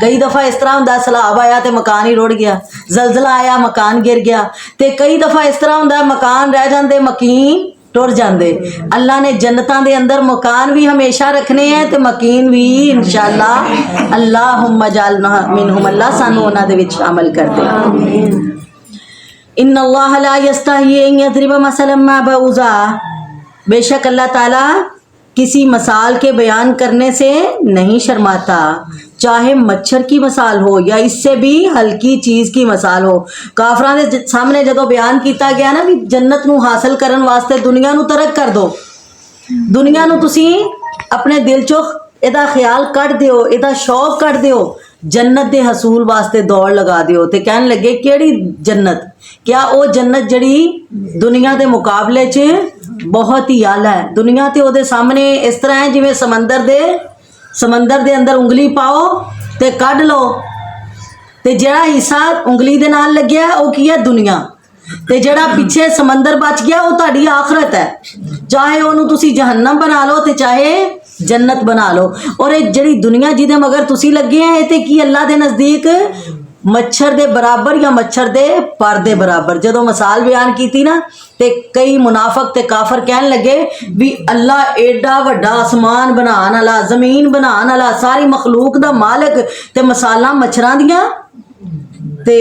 कई दफ़ा इस तरह हुंदा सैलाब आया तो मकान ही रुड़ गया, जलजला आया मकान गिर गया, ते कई दफ़ा इस तरह हुंदा मकान रह जाते मकीन टुर जाते। अल्लाह ने जन्नतां दे अंदर मकान भी हमेशा रखने हैं ते मकीन भी इंशाअल्लाह। अल्लाहुम्मा जअलना मिनहुम, अल्लाह सानू उन्हां दे विच शामिल कर दे। इन्नल्लाह ला यस्तही अन यज़रिब मसलन मा बऊज़ा, बेशक अल्लाह ताला किसी मसाल के बयान करने से नहीं शर्माता, चाहे मच्छर की मसाल हो या इससे भी हल्की चीज़ की मसाल हो। काफरां दे सामने जदों बयान किया गया ना भी जन्नत नू हासिल करन वास्ते दुनिया नू तरक कर दो, दुनिया नू तुसी अपने दिल चो इहदा ख्याल कढ़ दिओ, इहदा शौक कढ़ दिओ, जन्नत दे हसूल वास्ते दौड़ लगा दिओ ते कहन लगे केड़ी जन्नत, क्या वो जन्नत जड़ी दुनिया के मुकाबले च बहुत ही आला है। दुनिया ते ओदे सामने इस तरह है जिवें समंदर दे अंदर उंगली पाओ ते कढ लो, ते जेड़ा हिस्सा उंगली दे नाल लग्या वो की है दुनिया, ते जेड़ा पिछे समंदर बच गया वो तुहाडी आखरत है। चाहे ओनू तुसी जहन्नम बना लो ते चाहे जन्नत बना लो। और ये जड़ी दुनिया जिदे मगर तुसी लगे हैं ये ते की अल्लाह दे नज़दीक मच्छर दे बराबर या मच्छर दे पर दे बराबर। जदों मिसाल बयान की थी ना ते कई मुनाफक ते काफर कहन लगे भी अल्लाह एडा वड्डा आसमान बनाने वाला, जमीन बनाने वाला, सारी मखलूक दा मालिक ते मिसालां मच्छरां दियां, ते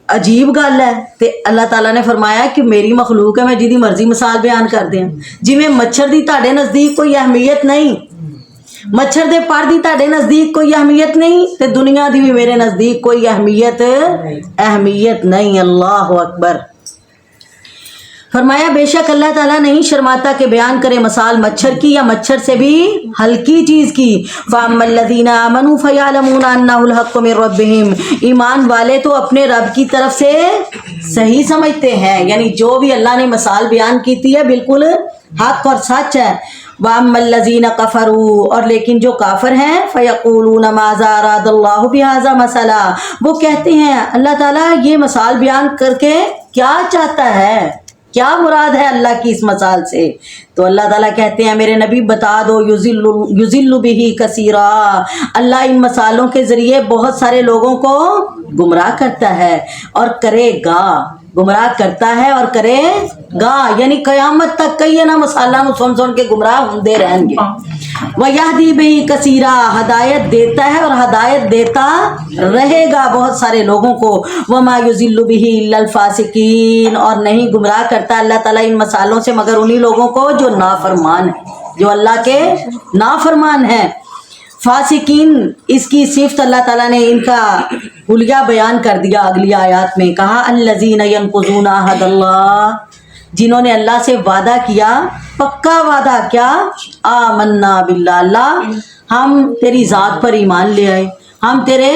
अजीब गल है। ते अल्लाह ताला ने फरमाया कि मेरी मखलूक है, मैं जिहदी मर्जी मिसाल बयान कर दियां। जिवें मच्छर दी तुहाडे नज़दीक कोई अहमियत नहीं, मच्छर दे पर दी तुहाडे नज़दीक कोई अहमियत नहीं, ते दुनिया दी भी मेरे नज़दीक कोई अहमियत नहीं। अल्लाह अकबर। फरमाया बेशक अल्लाह ताला नहीं शर्माता के बयान करे मसाल मच्छर की या मच्छर से भी हल्की चीज़ की। फ़अम्मल्लज़ीना आमनू फ़यअलमूना अन्नहुल हक़्क़ु मिर रब्बिहिम, ईमान वाले तो अपने रब की तरफ से सही समझते हैं, यानी जो भी अल्लाह ने मसाल बयान की है बिल्कुल हक और सच है। वअम्मल्लज़ीना कफ़रू, और लेकिन जो काफिर हैं फ़यक़ूलूना माज़ा अरादल्लाहु बिहाज़ा मसला, वो कहते हैं अल्लाह ताला ये मसाल बयान करके क्या चाहता है, क्या मुराद है अल्लाह की इस मसाल से। तो अल्लाह ताला कहते हैं मेरे नबी बता दो युज़िल्लु बिही कसीरा, अल्लाह इन मसालों के ज़रिए बहुत सारे लोगों को गुमराह करता है और करेगा, गुमराह करता है और करेगा, यानी क़यामत तक कई ना मसाला सुन के गुमराह होंदे रहेंगे। वयहदी बिही कसीरा, हदायत देता है और हदायत देता रहेगा बहुत सारे लोगों को। वमा युज़िल्लु बिही इल्लल फासिकीन, और नहीं गुमराह करता अल्लाह ताला इन मसालों से मगर उन्हीं लोगों को जो नाफरमान है, जो अल्लाह के नाफरमान है। फासिकीन इसकी सिफ्त अल्लाह ताला ने इनका हुलिया बयान कर दिया अगली आयत में। कहा अल्लज़ीना यनकुज़ूना अहदल्लाह, जिन्होंने अल्लाह से वादा किया पक्का वादा, क्या आमन्ना बिल्लाह, अल्लाह हम तेरी ज़ात पर ईमान ले आए, हम तेरे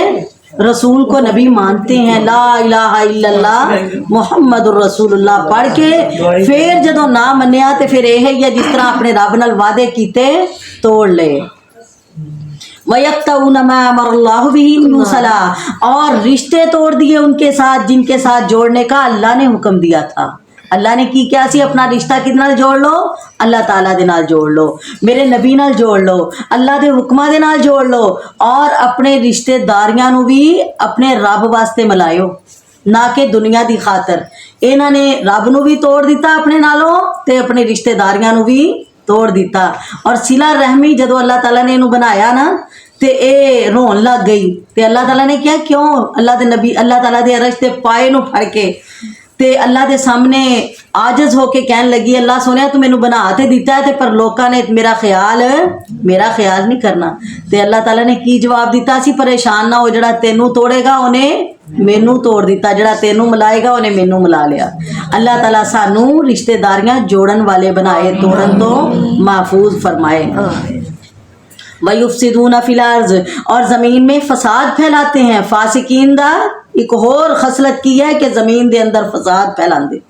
रसूल को नबी मानते हैं, ला इलाहा इल्लल्लाह मुहम्मदुर रसूलुल्लाह पढ़ के फिर जदों ना मन्निया ते फिर यह है जिस तरह अपने रब नाल वादे कीते तोड़ ले। वयक्तऊना मा अमरल्लाहु बिही युसला, और रिश्ते तोड़ दिए उनके साथ जिनके साथ जोड़ने का अल्लाह ने हुक्म दिया था। अल्लाह ने की क्या सी, अपना रिश्ता किस नाल जोड़ लो, अल्लाह ताला दे नाल जोड़ लो, मेरे नबी नाल जोड़ लो, अल्लाह दे हुक्मां दे नाल जोड़ लो, और अपने रिश्तेदारियां नू भी अपने रब वास्ते मिलायो ना कि दुनिया दी खातर। इन्हां ने रब नू भी तोड़ दिता अपने नालों ते अपने रिश्तेदारियां नू भी तोड़ दिता। और सिला रहमी जदों अल्लाह ताला ने इनू बनाया ना ते ए रोन लग गई, ते अल्लाह ताला ने क्या क्यों, अल्लाह दे नबी अल्लाह ताला दे अरश दे पाए नू फड़ के ते अल्लाह दे सामने आजज होके कहन लगी अल्लाह सोनिया तू मैनू बना ते दिता है ते पर लोकां ने मेरा ख्याल नहीं करना। ते अल्लाह ताला ने की जवाब दिता सी, परेशान ना हो, जड़ा तेनू तोड़ेगा उन्हें मैनू तोड़ दिता, जड़ा तेनू मिलाएगा उन्हें मैनू मिला लिया। अल्लाह ताला सानू रिश्तेदारियां जोड़न वाले बनाए, तोड़न तो महफूज फरमाए। वयुफ्सिदूना फिल अर्ज़, और ज़मीन में फसाद फैलाते हैं। फासिकीन दा एक होर खसलत की है कि ज़मीन दे अंदर फसाद फैलांदे।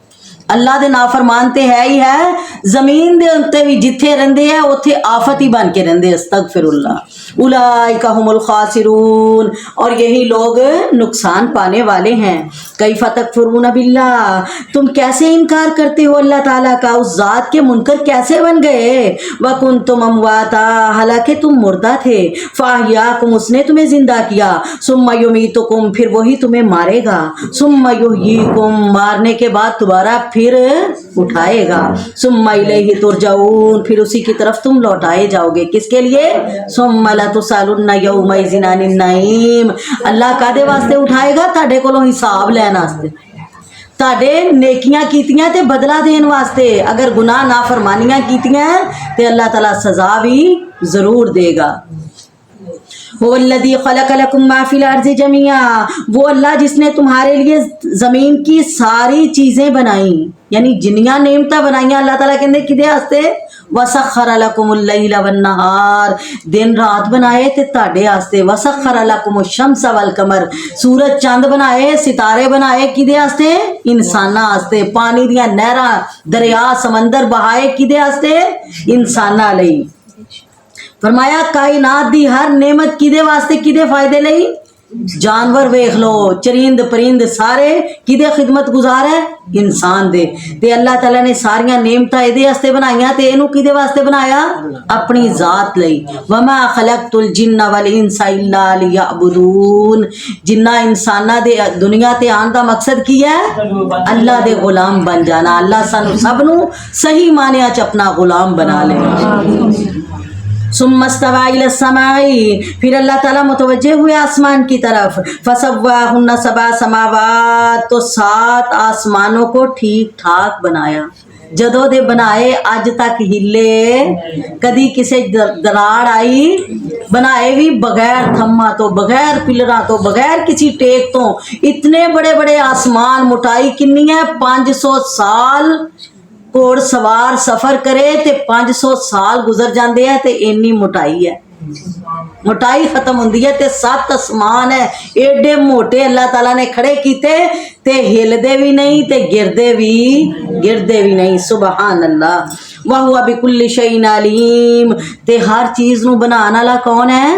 अल्लाह दे नाफरमान ते है ही है, ज़मीन दे उत्ते भी जिथे रहिंदे है उत्थे आफत ही बन के रहिंदे। अस्तगफिरुल्लाह। उलाइका हुमुल खासिरून, और यही लोग नुकसान पाने वाले हैं। कैफ़ तकफुरून बिल्लाह, तुम कैसे इनकार करते हो अल्लाह ताला का, उस ज़ात के मुनकर कैसे बन गए। व कुंतुम अमवाता, हालांकि तुम मुर्दा थे। फ़अहयाकुम, उसने तुम्हें जिंदा किया। सुम्मा युमीतुकुम, फिर वही तुम्हें मारेगा। सुम्मा युहयीकुम, मारने के बाद दोबारा फिर उठाएगा। सुम्मा इलैहि तुरजाऊन, फिर उसी की तरफ तुम लौटाए जाओगे। किसके लिए, सुम्मा लतुसअलुन्ना यौमइज़िन अनिन नईम, अल्लाह कादे वास्ते उठाएगा, ताडे कोलों हिसाब लैन वास्ते, ताडे नेकियां कीतियां ते बदला देन वास्ते। अगर गुनाह नाफरमानियां कीतियां ते अल्लाह ताला सजा भी जरूर देगा। हुवल्लज़ी खलक़ लकुम मा फ़िल अर्ज़ि जमीआ, वो अल्लाह जिसने तुम्हारे लिए ज़मीन की सारी चीज़ें बनाई, यानी जिन्नियां नेमतां बनाइयां अल्लाह ताला कहंदे किदे वास्ते, वसख्खर लकुमुल लैला वन नहार, दिन रात बनाए ते तुहाडे वास्ते, वसख्खर लकुमुश शम्स वल कमर, सूरज चंद बनाए सितारे बनाए किदे वास्ते, इंसानां वास्ते, पानी दियां नहरां दरिया समंदर बहाए किदे वास्ते, इंसानां लई। फरमाया कायनात दी हर नेमत किदे वास्ते, किदे फायदे लई, जानवर वेख लो चरिंद परिंद सारे किदे खिदमत गुजार है, इंसान दे। ते अल्लाह ताला ने सारियां नेमतां इहदे वास्ते बनाइयां ते इहनू किदे वास्ते बनाया, अपनी जात लई। वमा खलकतुल जिन्ना वल इंसा इल्ला लियअबुदून, जिन्ना इंसानां दे दुनिया ते आन दा मकसद की है, अल्लाह दे गुलाम बन जाना। अल्लाह सानू सब नू सही मानिया च अपना गुलाम बना ले। सुम्मस्तवा इलस समाई, फिर अल्लाह ताला मुतवज्जे हुए आसमान की तरफ, फसव्वाहुन्ना सबा समावात, तो 7 आसमानों को ठीक ठाक बनाया। जदों दे बनाए अज तक हिले, कदी किसे दराड़ आई, बनाए भी बगैर थम्मा तो, बगैर पिलरा तो, बगैर किसी टेक तो। इतने बड़े बड़े आसमान, मोटाई कितनी है, 500 साल घोड़ सवार सफर करे ते 500 साल गुजर जाते हैं ते इन्नी मोटाई है, मोटाई खत्म होंदी है। ते 7 आसमान है एडे मोटे अल्लाह ताला ने खड़े कीते ते हिलदे भी नहीं ते गिरदे भी नहीं। सुबहान अल्लाह। वह हुआ बिकुल्ली शैइन अलीम, ते हर चीज नू बनाने वाला कौन है,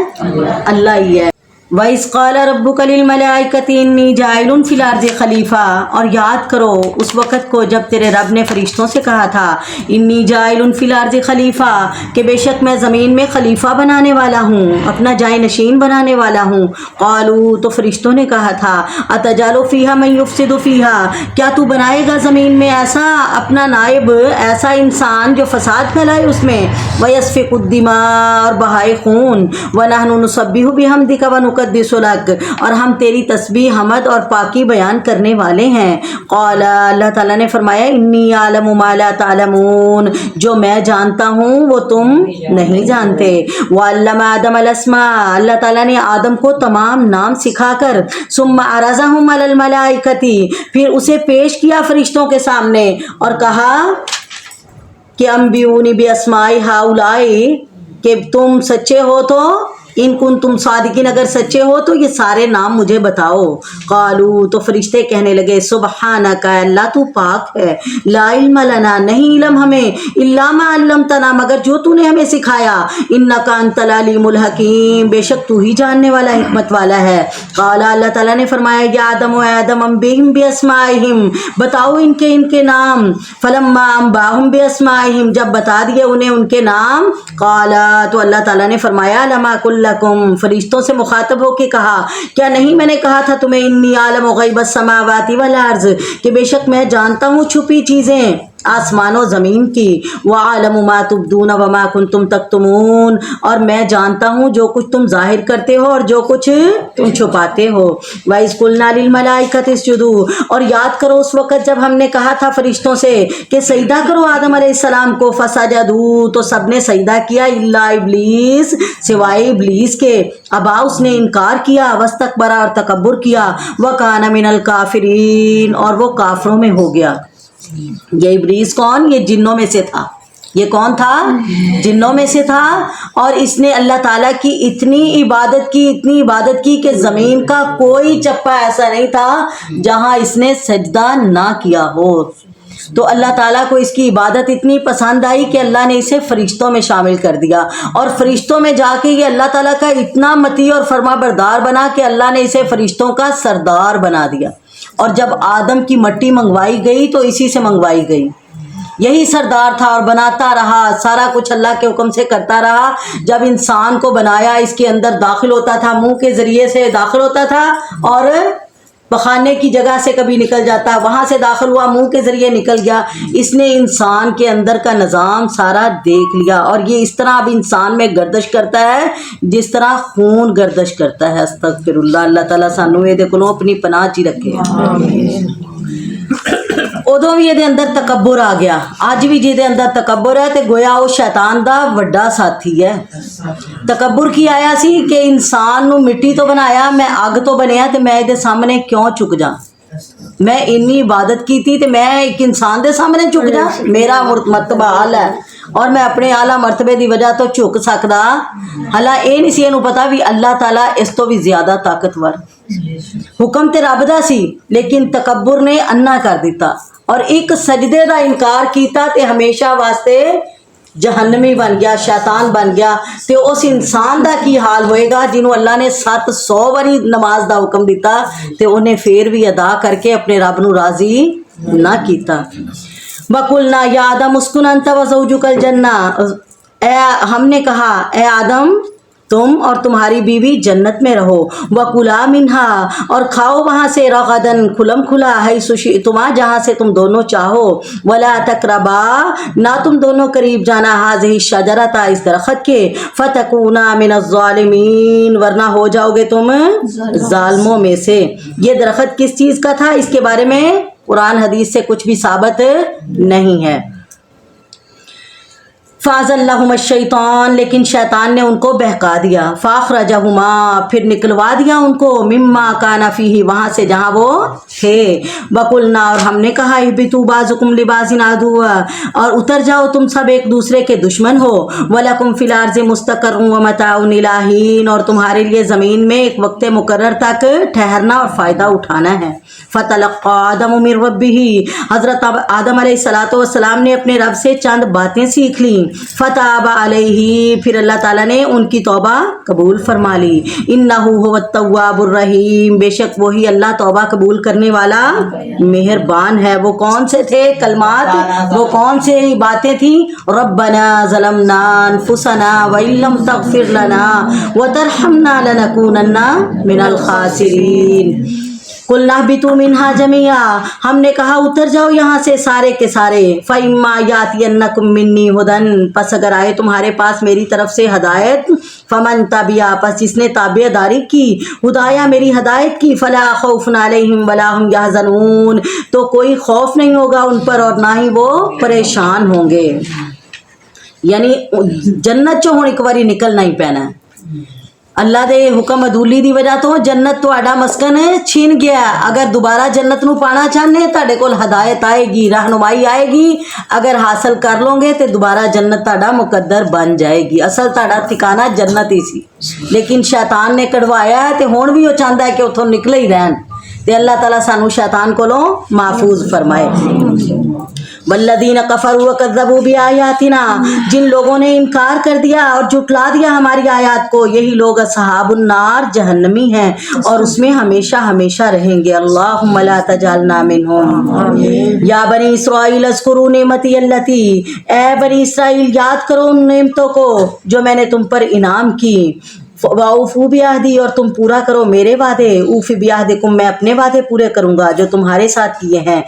अल्लाह ही है। वइस क़ाल रब्बुका लिल मलाइकति इन्नी जाइलुन फिल अर्ज़ि खलीफा, और याद करो उस वक़्त को जब तेरे रब ने फरिश्तों से कहा था, इन्नी जाइलुन फिल अर्ज़ि खलीफा, कि बेशक मैं ज़मीन में खलीफा बनाने वाला हूँ, अपना जाय नशीन बनाने वाला हूँ। क़ालू, तो फरिश्तों ने कहा था, अतजालु फ़ीहा मन युफ़सिदु फ़ीहा, क्या तू बनाएगा ज़मीन में ऐसा अपना नायब, ऐसा इंसान जो फसाद फैलाए उसमें, वयस्फ़िकु दिमा, और बहाए खून, व नहनु नुसब्बिहु बिहम्दिका व नुक़द्दिसु लक, और हम तेरी तस्बीह हमद और पाकी बयान करने वाले हैं। क़ाल, अल्लाह ताला ने फरमाया, इन्नी आलमु मा ला तालमून, जो मैं जानता हूँ वो तुम नहीं जानते। व अल्लम आदम अल अस्मा, अल्लाह ताला ने आदम को तमाम नाम सिखाकर, सुम्मा अरज़हुम अलल मलाइकति, फिर उसे पेश किया फरिश्तों के सामने और कहा कि अम्बिऊनी बि अस्माई हाउलाई, कि तुम सच्चे हो तो, इन कुन तुम सादिकीन, अगर सच्चे हो तो ये सारे नाम मुझे बताओ। कालू, तो फरिश्ते कहने लगे, सुबहानका, अल्लाह तू पाक है, ला इल्म लना, नहीं इल्म हमें, इल्ला मा अल्लमतना, मगर जो तूने हमें सिखाया, इन्नका अंतल अलीमुल हकीम, बेशक तू ही जानने वाला हिकमत वाला है। काला, अल्लाह ताला ने फरमाया, या आदम व आदम अम्बिहिम बिअस्माइहिम, बताओ इनके इनके नाम। फलम्मा अम्बाहुम बिअस्माइहिम, जब बता दिए उन्हें उनके नाम, काला, तो अल्लाह ताला ने फरमाया, लमा कुल्लकुम, फरिश्तों से मुखातब होके कहा, क्या नहीं मैंने कहा था तुम्हें, इन्नी आलम गैबस समावाति वल अर्ज़, कि बेशक मैं जानता हूँ छुपी चीज़ें आसमानों ज़मीन की, व आलम मा तुबदून व मा कुंतुम तक्तुमून, और मैं जानता हूँ जो कुछ तुम जाहिर करते हो और जो कुछ तुम छुपाते हो। वइज़ कुल्ना लिल मलाइकति इसजुदू, और याद करो उस वक़्त जब हमने कहा था फरिश्तों से कि सजदा करो आदम अलैहिस्सलाम को, फसजदू, तो सबने सजदा किया, इल्ला इब्लीस, सिवाय इब्लीस के, अबा, उसने इनकार किया, वस्तकबरा, और तकब्बुर किया, व काना मिनल काफिरीन, और वो काफरों में हो गया। ये इब्लीस कौन, ये जिन्नों में से था। ये कौन था, जिन्नों में से था। और इसने अल्लाह ताला की इतनी इबादत की कि ज़मीन का कोई चप्पा ऐसा नहीं था जहां इसने सजदा ना किया हो। तो अल्लाह ताला को इसकी इबादत इतनी पसंद आई कि अल्लाह ने इसे फरिश्तों में शामिल कर दिया, और फरिश्तों में जाके ये अल्लाह ताला का इतना मती और फरमा बरदार बना कि अल्लाह ने इसे फरिश्तों का सरदार बना दिया। और जब आदम की मट्टी मंगवाई गई तो इसी से मंगवाई गई, यही सरदार था, और बनाता रहा, सारा कुछ अल्लाह के हुक्म से करता रहा। जब इंसान को बनाया, इसके अंदर दाखिल होता था, मुंह के ज़रिए से दाखिल होता था, और पखाने की जगह से कभी निकल जाता, वहाँ से दाखिल हुआ, मुंह के ज़रिए निकल गया। इसने इंसान के अंदर का निज़ाम सारा देख लिया, और ये इस तरह अब इंसान में गर्दिश करता है जिस तरह खून गर्दिश करता है। अस्तगफिरुल्लाह, अल्लाह ताला सानू इहदे कोलों अपनी पनाह च रखे। ਉਦੋਂ ਵੀ ਇਹਦੇ ਅੰਦਰ ਤਕੱਬੁਰ ਆ ਗਿਆ। ਅੱਜ ਵੀ ਜਿਹਦੇ ਅੰਦਰ ਤਕੱਬੁਰ ਹੈ ਤੇ ਗੋਇਆ ਉਹ ਸ਼ੈਤਾਨ ਦਾ ਵੱਡਾ ਸਾਥੀ ਹੈ। ਤਕੱਬੁਰ ਕੀ ਆਇਆ ਸੀ ਕਿ ਇਨਸਾਨ ਨੂੰ ਮਿੱਟੀ ਤੋਂ ਬਣਾਇਆ, ਮੈਂ ਅੱਗ ਤੋਂ ਬਣਿਆ ਤੇ ਮੈਂ ਇਹਦੇ ਸਾਹਮਣੇ ਕਿਉਂ ਝੁਕ ਜਾ। ਮੈਂ ਇੰਨੀ ਇਬਾਦਤ ਕੀਤੀ ਤੇ ਮੈਂ ਇੱਕ ਇਨਸਾਨ ਦੇ ਸਾਹਮਣੇ ਝੁਕ ਜਾ। ਮੇਰਾ ਮਰਤਬਾ ਆਲਾ ਹੈ ਔਰ ਮੈਂ ਆਪਣੇ ਆਲਾ ਮਰਤਬੇ ਦੀ ਵਜ੍ਹਾ ਤੋਂ ਝੁਕ ਸਕਦਾ। ਹਾਲਾ ਇਹ ਨਹੀਂ ਸੀ ਇਹਨੂੰ ਪਤਾ ਵੀ ਅੱਲਾਹ ਤਾਲਾ ਇਸ ਤੋਂ ਵੀ ਜ਼ਿਆਦਾ ਤਾਕਤਵਰ। ਹੁਕਮ ਤੇ ਰੱਬ ਦਾ ਸੀ ਲੇਕਿਨ ਤਕੱਬੁਰ ਨੇ ਅੰਨਾ ਕਰ ਦਿੱਤਾ ਔਰ ਇੱਕ ਸਜਦੇ ਦਾ ਇਨਕਾਰ ਕੀਤਾ ਤੇ ਹਮੇਸ਼ਾ ਵਾਸਤੇ ਜਹੰਨਮੀ ਬਣ ਗਿਆ, ਸ਼ੈਤਾਨ ਬਣ ਗਿਆ। ਤੇ ਉਸ ਇਨਸਾਨ ਦਾ ਕੀ ਹਾਲ ਹੋਏਗਾ ਜਿਹਨੂੰ ਅੱਲਾ ਨੇ 700 ਵਾਰੀ ਨਮਾਜ਼ ਦਾ ਹੁਕਮ ਦਿੱਤਾ ਤੇ ਉਹਨੇ ਫੇਰ ਵੀ ਅਦਾ ਕਰਕੇ ਆਪਣੇ ਰੱਬ ਨੂੰ ਰਾਜ਼ੀ ਨਾ ਕੀਤਾ। वकुलना या आदम उस्कुन अंता व ज़ौजुकल जन्ना, हमने कहा ए आदम तुम और तुम्हारी बीवी जन्नत में रहो। वकुला मिन्हा, और खाओ वहाँ से रगदन खुलम खुला है सुशी तुमा, जहाँ से तुम दोनों चाहो। वला तकरबा, ना तुम दोनों करीब जाना हाज़िही शजरता, इस दरख्त के। फतकूना मिनज़्ज़ालिमीन, वरना हो जाओगे तुम जालिमों में से। ये दरख्त किस चीज़ का था इसके बारे में कुरान हदीस से कुछ भी साबित नहीं है। फ़ाज़ल्लहुम शैतान, लेकिन शैतान ने उनको बहका दिया। फ़ाख़रजहुमा, फिर निकलवा दिया उनको। मिम्मा काना फ़ीही, वहाँ से जहाँ वो थे। वकुलना, और हमने कहा इहबितू बाज़ुकुम लिबाज़िन अदुव्व, और उतर जाओ तुम सब एक दूसरे के दुश्मन हो। वलकुम फ़िल अर्ज़ि मुस्तक़र्रुन व मताउन इला हीन, और तुम्हारे लिए ज़मीन में एक वक्त मुकर्रर तक ठहरना और फ़ायदा उठाना है। फ़तलक़्क़ा आदम मिन रब्बिही, हज़रत आदम अलैहिस्सलातु वस्सलाम ने अपने रब से चंद बातें सीख ली। फ़ताबा अलैहि, फिर अल्लाह ताला ने उनकी तौबा कबूल फरमा ली। इन्नहु हुवत तव्वाबुर रहीम, बेशक वही अल्लाह तौबा कबूल करने वाला मेहरबान है। वो कौन से थे कलमात, वो कौन से बातें थी? रब्बना ज़लमना अनफुसना व इल्लम तग़फिर लना व तरहमना लनकूनन्ना मिनल खासिरीन। कुल्ना बितू मिन्हा जमिया, हमने कहा उतर जाओ यहाँ से सारे के सारे। फ़इम्मा यातियन्नकुम मिन्नी हुदन, पस अगर आए तुम्हारे पास मेरी तरफ से हदायत। फ़मन तबिया, पस जिसने ताबियादारी की, हुदाया मेरी हदायत की। फ़ला खौफ़ुन अलैहिम वला हुम यहज़नून, तो कोई खौफ नहीं होगा उन पर और ना ही वो परेशान होंगे। यानी जन्नत चो हुण एक बारी निकलना ही पैना है। अल्लाह दे हुक्म अदूली दी वजह तो जन्नत तुहाडा मस्कन छीन गया। अगर दोबारा जन्नत नू पाना चाहने तुहाडे कोल हदायत आएगी, रहनुमाई आएगी। अगर हासिल कर लोगे तो दोबारा जन्नत तुहाडा मुकद्दर बन जाएगी। असल तुहाडा ठिकाना जन्नत ही सी, लेकिन शैतान ने कढ़वाया है ते हुण भी वो चाहता है कि उथों निकले ही रहन। ते अल्लाह ताला सानू शैतान कोलों महफूज फरमाए। वल्लदीन कफरू व कज़्ज़बू बि आयातिना, जिन लोगों ने इनकार कर दिया और झुटला दिया हमारी आयत को, यही लोग असहाबुन नार जहन्नमी हैं और उसमें हमेशा हमेशा रहेंगे। अल्लाहुम्मा ला तजअलना मिनहुम। या बनी इस्राईल अज़कुरू नेमती अल्लती, ए बनी इस्राईल याद करो उन नेमतों को जो मैंने तुम पर इनाम की। वाऊफू बियाहदी, और तुम पूरा करो मेरे वादे। ऊफ़ी बियाहदिकुम, मैं अपने वादे पूरे करूँगा जो तुम्हारे साथ किए हैं।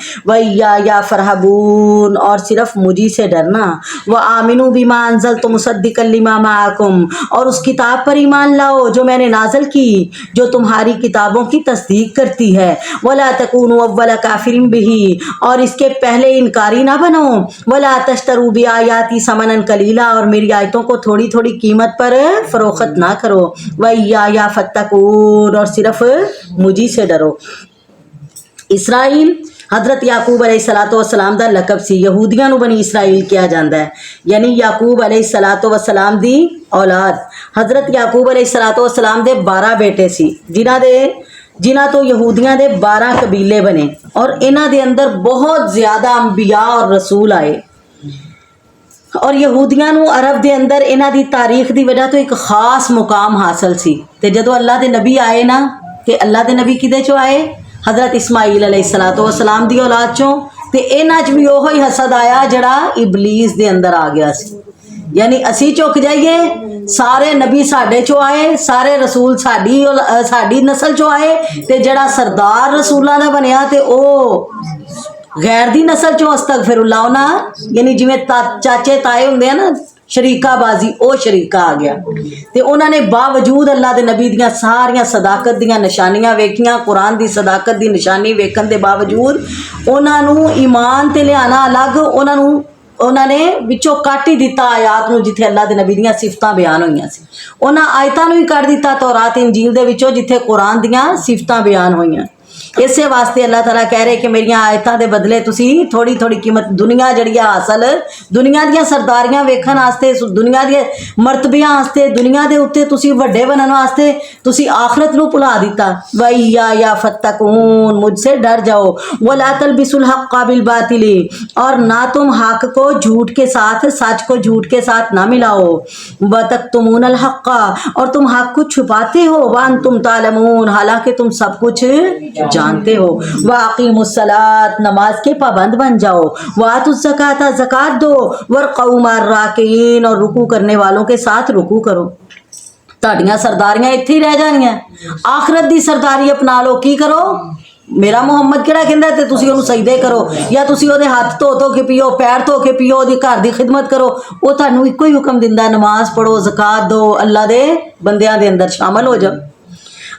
या फरहबून, और सिर्फ मुझी से डरना। व आमिनू बिमा अंज़लतु मुसद्दिक़न लिमा माअकुम, और उस किताब पर ईमान लाओ जो मैंने नाज़िल की, जो तुम्हारी किताबों की तस्दीक करती है। वला तकूनु अव्वल काफ़िरिन बिही, और इसके पहले इनकारी ना बनो। वला तश्तरू बिआयाती समनन कलीला, और मेरी आयतों को थोड़ी थोड़ी कीमत पर फ़रोख्त ना करो। या फत्तकून, और सिर्फ मुझी से डरो। इसराइल हज़रत याकूब अलैहिस्सलातु वस्सलाम दा लकब सी। यहूदियां नू बनी इसराइल किया जाता है, यानी याकूब अलैहिस्सलातु वस्सलाम दी औलाद। हज़रत याकूब अलैहिस्सलातु वस्सलाम दे 12 बेटे सी, जिन्हां तो यहूदियां दे 12 कबीले बने, और इन्हां दे अंदर बहुत ज़्यादा अंबिया और रसूल आए। और यहूदियां नू अरब दे अंदर इन्हां दी तारीख दी वजह तो एक खास मुकाम हासिल सी। ते जदों अल्लाह दे नबी आए ना, ते अल्लाह दे नबी किदे चो आए? हज़रत इस्माईल अलैहिस्सलातु वस्सलाम दी औलाद चों। ते इन्हां च भी ओही हसद आया जड़ा इबलीस दे अंदर आ गया सी। यानी असी झुक जाइए, सारे नबी साडे चो आए, सारे रसूल साडी नस्ल चो आए, ते जड़ा सरदार रसूलां दा बनिया ते ओ गैर दी नस्ल चो अस्तगफिरुल्लाह ना, यानी जिवें चाचे ताए हुंदे हैं ना, ਸ਼ਰੀਕਾ ਬਾਜ਼ੀ ਉਹ ਸ਼ਰੀਕਾ ਆ ਗਿਆ ਤੇ ਉਹਨਾਂ ਨੇ ਬਾਵਜੂਦ ਅੱਲਾ ਦੇ ਨਬੀ ਦੀਆਂ ਸਾਰੀਆਂ ਸਦਾਕਤ ਦੀਆਂ ਨਿਸ਼ਾਨੀਆਂ ਵੇਖੀਆਂ, ਕੁਰਾਨ ਦੀ ਸਦਾਕਤ ਦੀ ਨਿਸ਼ਾਨੀ ਵੇਖਣ ਦੇ ਬਾਵਜੂਦ ਉਹਨਾਂ ਨੂੰ ਈਮਾਨ ਤੇ ਲਿਆਣਾ ਅਲੱਗ, ਉਹਨਾਂ ਨੇ ਵਿੱਚੋਂ ਕੱਟ ਹੀ ਦਿੱਤਾ ਆਇਤ ਨੂੰ ਜਿੱਥੇ ਅੱਲਾ ਦੇ ਨਬੀ ਦੀਆਂ ਸਿਫਤਾਂ ਬਿਆਨ ਹੋਈਆਂ ਸੀ। ਉਹਨਾਂ ਆਇਤਾਂ ਨੂੰ ਹੀ ਕੱਢ ਦਿੱਤਾ ਤੌਰਾਤ ਇੰਜੀਲ ਦੇ ਵਿੱਚੋਂ ਜਿੱਥੇ ਕੁਰਾਨ ਦੀਆਂ ਸਿਫਤਾਂ ਬਿਆਨ ਹੋਈਆਂ। ਇਸੇ ਵਾਸਤੇ ਅੱਲਾਹ ਤਾਲਾ ਕਹਿ ਰਹੇ ਕਿ ਮੇਰੀਆਂ ਆਇਤਾਂ ਦੇ ਬਦਲੇ ਤੁਸੀਂ ਥੋੜੀ ਥੋੜੀ ਕੀਮਤ ਦੁਨੀਆ ਜਿਹੜੀ ਆ ਹਾਸਲ, ਦੁਨੀਆ ਦੀਆਂ ਸਰਦਾਰੀਆਂ ਵੇਖਣ ਵਾਸਤੇ, ਦੁਨੀਆ ਦੇ ਮਰਤਬਿਆਂ ਵਾਸਤੇ, ਦੁਨੀਆ ਦੇ ਉੱਤੇ ਤੁਸੀਂ ਵੱਡੇ ਬਣਨ ਵਾਸਤੇ ਤੁਸੀਂ ਆਖਰਤ ਨੂੰ ਭੁਲਾ ਦਿੱਤਾ। वैया फत्तकून, मुझसे डर जाओ। वला तलबिसुल हक़्क़ बिल बातिली, और ना तुम हक को झूठ के साथ, सच को झूठ के साथ ना मिलाओ। वतक्तुमूनल हक़्क़, और तुम हक को छुपाते हो। वअंतुम तालमून, हालांकि तुम सब कुछ जानते हो। वाक़िमुस्सलात, नमाज के पाबंद बन जाओ। वातुज़ ज़कात, ज़कात दो। वरक़ऊ मअर राकिईन, और रुकू करने वालों के साथ रुकू करो। ਤੁਹਾਡੀਆਂ ਸਰਦਾਰੀਆਂ ਇੱਥੇ ਹੀ ਰਹਿ ਜਾਣੀਆਂ, ਆਖਰਤ ਦੀ ਸਰਦਾਰੀ ਅਪਣਾ ਲਓ। ਕੀ ਕਰੋ? ਮੇਰਾ ਮੁਹੰਮਦ ਕਿਹੜਾ ਕਹਿੰਦਾ ਤੇ ਤੁਸੀਂ ਉਹਨੂੰ ਸਜਦੇ ਕਰੋ, ਜਾਂ ਤੁਸੀਂ ਉਹਦੇ ਹੱਥ ਧੋ ਕੇ ਪੀਓ, ਪੈਰ ਧੋ ਕੇ ਪੀਓ, ਉਹਦੀ ਘਰ ਦੀ ਖਿਦਮਤ ਕਰੋ। ਉਹ ਤੁਹਾਨੂੰ ਇੱਕੋ ਹੀ ਹੁਕਮ ਦਿੰਦਾ, ਨਮਾਜ਼ ਪੜੋ, ਜ਼ਕਾਤ ਦੋ, ਅੱਲਾ ਦੇ ਬੰਦਿਆਂ ਦੇ ਅੰਦਰ शामिल हो जाओ।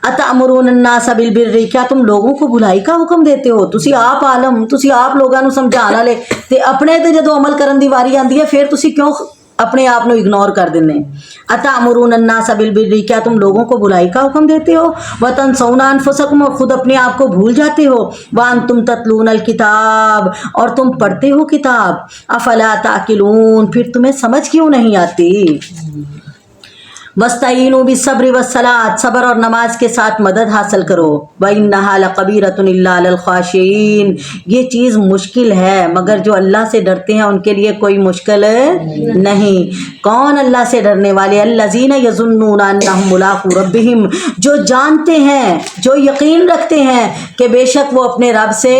अतअमुरून अन्नास बिलबिर्रि, क्या तुम लोगों को बुराई का हुक्म देते हो? तुसी आप आलम, तुसी आप लोगों ਨੂੰ ਸਮਝਾਉਣ ਵਾਲੇ ਤੇ ਆਪਣੇ ਤੇ ਜਦੋਂ ਅਮਲ ਕਰਨ ਦੀ ਵਾਰੀ ਆਂਦੀ ਹੈ ਫਿਰ ਤੁਸੀਂ ਕਿਉਂ अपने आप ਨੂੰ इग्नोर कर देने। अतअमुरून अन्नास बिलबिर्रि, क्या तुम लोगों को बुराई का हुक्म देते हो? वतनसौना अनफुसकुम, और खुद अपने आप को भूल जाते हो। वअंतुम ततलूनल किताब, और तुम पढ़ते हो किताब। अफला ताकिलून, फिर तुम्हें समझ क्यों नहीं आती? वस्तईनु बिस्सब्रि वस्सलात, सब्र और नमाज के साथ मदद हासिल करो। वइन्नहा लकबीरतुन इल्ला अलल खाशिईन, ये चीज़ मुश्किल है मगर जो अल्लाह से डरते हैं उनके लिए कोई मुश्किल नहीं। कौन अल्लाह से डरने वाले? अल्लज़ीना यज़ुन्नूना अन्नहुम मुलाक़ू रब्बिहिम, जो जानते हैं, जो यकीन रखते हैं कि बेशक वो अपने रब से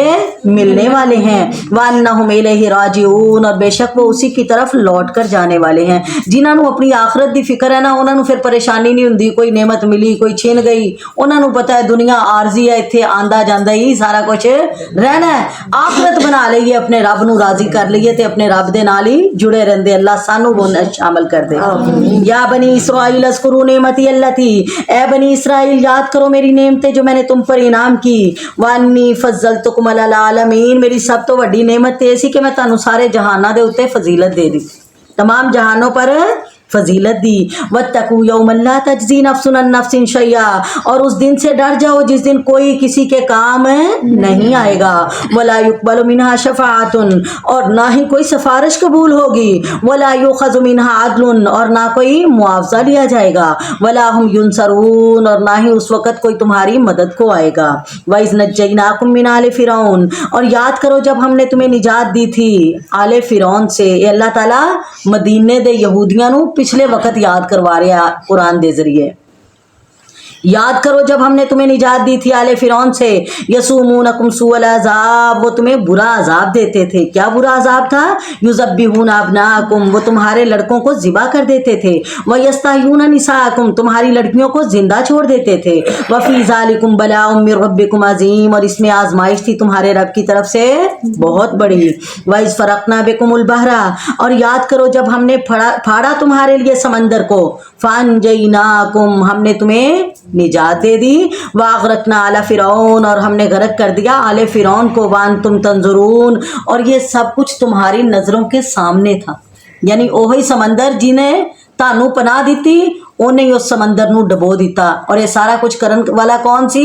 मिलने वाले हैं। वअन्नहुम इलैहि राजिऊन, और बेशक वो उसी की तरफ लौट कर जाने वाले हैं। जिन्होंने अपनी आखरत की फिक्र है ना, उन्होंने फिर परेशानी नहीं होंगी, कोई नेमत मिली कोई छिन गई, उन्होंने पता है दुनिया आरजी है, इत्थे आंदा जांदा ही सारा कुछ रहना है। आखरत बना लईए, अपने रब नूं राजी कर लईए ते अपने रब दे नाल ही जुड़े रहंदे। अल्लाह सानू शामिल कर दे। या बनी इसराइल अज़कुरू नेमती अल्लती, ए बनी इसराइल याद करो मेरी नेमतें जो मैंने तुम पर इनाम की। वन्नी फज़्ज़लतुकुम अलल आलमीन, मेरी सब तो वड्डी नेमत ते सी कि मैं तुहानू सारे जहानां दे उत्ते फजीलत दे दी, तमाम जहानों पर फजीलत दी। वत्तकू यौमन ला तजज़ी नफ्सुन अन नफ्सिन शैया, और उस दिन से डर जाओ जिस दिन कोई किसी के काम नहीं आएगा। वला युक़बलु मिनहा शफ़ाअतुन, और ना ही कोई सिफारिश कबूल होगी। वला युख़ज़ु मिनहा अदलुन, और ना कोई मुआवजा लिया जाएगा। वला हुम युनसरून, और ना ही उस वक़्त कोई तुम्हारी मदद को आएगा। वइज़ नज्जयनाकुम मिन आले फ़िरौन, और याद करो जब हमने तुम्हें निजात दी थी आले फ़िरौन से। ये अल्लाह ताला मदीने दे यहूदियां नूं पिछले वक्त याद करवा रहा कुरान के जरिए। याद करो जब हमने तुम्हें निजात दी थी आले फिरौन से। यसूमूनकुम सुअल अज़ाब, वो तुम्हें बुरा अजाब देते थे। क्या बुरा अजाब था? युज़ब्बिहून अब्नाकुम, वो तुम्हारे लड़कों को ज़िबा कर देते थे। व यस्तहयून निसाकुम, तुम्हारी लड़कियों को जिंदा छोड़ देते थे। व फी ज़ालिकुम बलाउम मिर रब्बिकुम अज़ीम, और इसमें आजमाइश थी तुम्हारे रब की तरफ से बहुत बड़ी। व इज़ फ़रक़ना बिकुमुल बहरा, और याद करो जब हमने फाड़ा तुम्हारे लिए समंदर को। फ़अनजयनाकुम, हमने तुम्हें निजात दे दी। वाग़रक़ना आला फ़िरौन, और हमने गरक कर दिया आले फ़िरौन को। वांतुम तंज़ुरून, और ये सब कुछ तुम्हारी नज़रों के सामने था। यानी ओही समंदर जिन्हें तानू पनाह दी उन्हें उस समंदर नू डबो दिता। और ये सारा कुछ करन वाला कौन सी?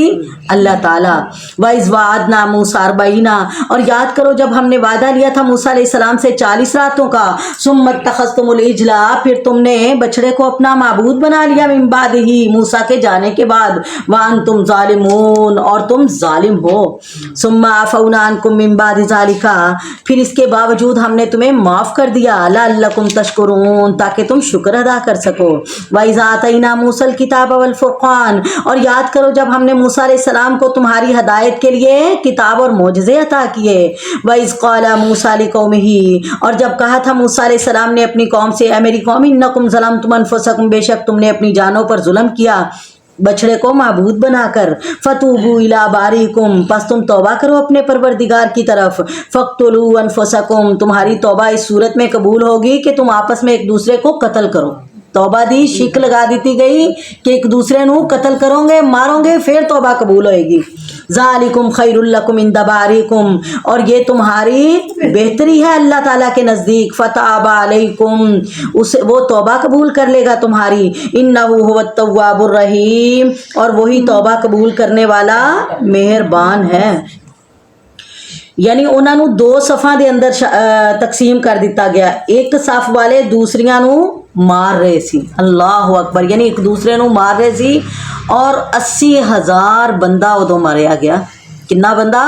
अल्लाह ताला। वइज़ वाअदना मूसा 40, और याद करो जब हमने वादा लिया था मूसा अलैहिस्सलाम से 40 रातों का। सुम्मा इत्तख़ज़्तुमुल इजला, फिर तुमने बछड़े को अपना माबूद बना लिया। मिन बादिही, मूसा के जाने के बाद। वअंतुम ज़ालिमून, और तुम जालिम हो। सुम्मा अफ़ौना अन्कुम मिन बादि ज़ालिका, फिर इसके बावजूद हमने तुम्हें माफ़ कर दिया। लअल्लकुम तशकुरून, ताकि तुम शुक्र अदा कर सको। वइज़ आतैना मूसल किताब वल फुरक़ान, और याद करो जब हमने मूसा अलैहिस्सलाम को तुम्हारी हदायत के लिए किताब और मोजज़े अता किए। वइज़ क़ाला मूसा लिक़ौमिही, और जब कहा था मूसा अलैहिस्सलाम ने अपनी कौम से, ए मेरी कौम, इन्नकुम ज़लमतुम अनफुसकुम, बेशक तुमने अपनी जानों पर जुल्म किया। बछड़े को माबूद बनाकर, फतूबू इला बारीकुम, बस तुम तौबा करो अपने परवरदिगार की तरफ, फक्तुलू अनफुसकुम, तुम्हारी तौबा इस सूरत में कबूल होगी कि तुम आपस में एक दूसरे को कत्ल करो। तौबा दी शिक लगा दी गई कि एक दूसरे को कत्ल करोगे, मारोगे, फिर तौबा कबूल होएगी। ज़ालिकुम खैरुल लकुम इंद बारिकुम, और ये तुम्हारी बेहतरी है अल्लाह ताला के नज़दीक। फताबा अलैकुम, उसे वो तौबा कबूल कर लेगा तुम्हारी। इन्नहु हुवत तव्वाबुर रहीम, और वही तौबा कबूल करने वाला मेहरबान है। यानी उन्होंने दो सफ़ा के अंदर तकसीम कर दिता गया। एक सफ वाले दूसरियां मार रहे सी, अल्लाह अकबर, यानी एक दूसरे को मार रहे सी, और 80,000 बंदा उदों मारिया गया। कितना बंदा?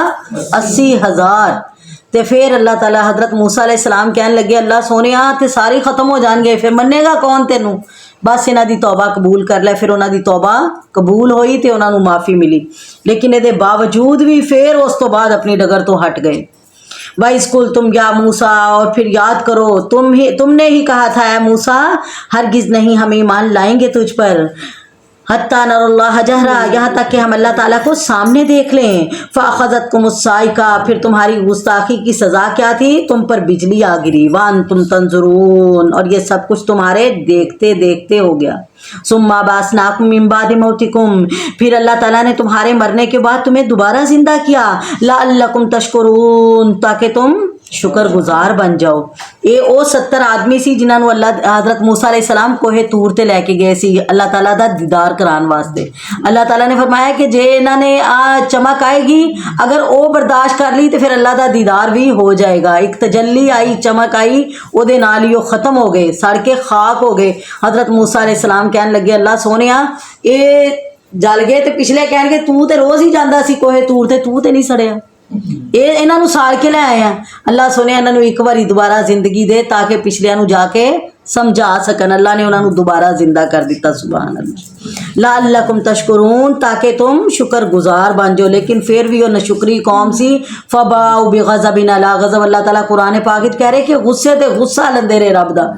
80,000। तो फिर अल्लाह ताला हजरत मूसा अलैहिस्सलाम कहने लगे, अल्लाह सोने ते सारे खत्म हो जाएंगे, फिर मन्नेगा कौन तेनू? बस इन्हां दी तौबा कबूल कर लै। फिर उन्हां दी तौबा कबूल होई तो उन्होंने माफ़ी मिली, लेकिन ये बावजूद भी फिर उस तो बाद अपनी डगर तो हट गए। भाई स्कूल तुम या मूसा, और फिर याद करो तुमने ही कहा था है मूसा, हरगिज़ नहीं हम ईमान लाएंगे तुझ पर, हत्ता नरल्लाह जहरा, यहाँ तक कि हम अल्लाह ताला को सामने देख लें। फ़अख़ज़तकुम अस्साइका, फिर तुम्हारी गुस्ताखी की सज़ा क्या थी? तुम पर बिजली आ गिरी। वान तुम तंजुरून, और ये सब कुछ तुम्हारे देखते देखते हो गया। सुम्मा बासनाकुम मिन बादि मौतिकुम, फिर अल्लाह ताला ने तुम्हारे मरने के बाद तुम्हें दोबारा जिंदा किया। लअल्लकुम तशकुरून, ताकि तुम शुक्रगुजार बन जाओ। ये वो 70 आदमी सी जिन्होंने अल्लाह हजरत मूसा अलैहिस्सलाम कोहे तूर ते लैके गए सी अल्लाह ताला दा दीदार कराने वास्ते। अल्लाह ताला ने फरमाया कि जे इन्होंने चमक आएगी, अगर वो बर्दाश्त कर ली तो फिर अल्लाह दा दीदार भी हो जाएगा। एक तजल्ली आई, चमक आई, वो नाल ही खत्म हो गए, सड़ के खाक हो गए। हजरत मूसा अलैहिस्सलाम कहने लगे, अल्लाह सोनिया ये जल गए, तो पिछले कहने तू तो रोज़ ही जाता सी कोहे तूर ते, तू तो नहीं सड़िया। ये इन्हों साड़ के ले आए हैं। अल्लाह सोने इन्होंने एक बारी दोबारा जिंदगी दे ताकि पिछलियां जाके समझा सकन। अल्लाह ने उन्होंने दोबारा जिंदा कर दिता। सुभान अल्लाह। लअल्लकुम तशकुरून, ताकि तुम शुक्र गुजार बन जाओ। लेकिन फिर भी वो नशुक्री कौम सी। फबाउ बिग़ज़बिन अला ग़ज़ब, अल्लाह ताला कुरान पाक कह रहे कि गुस्से ते गुस्सा लंदे रहे रब दा।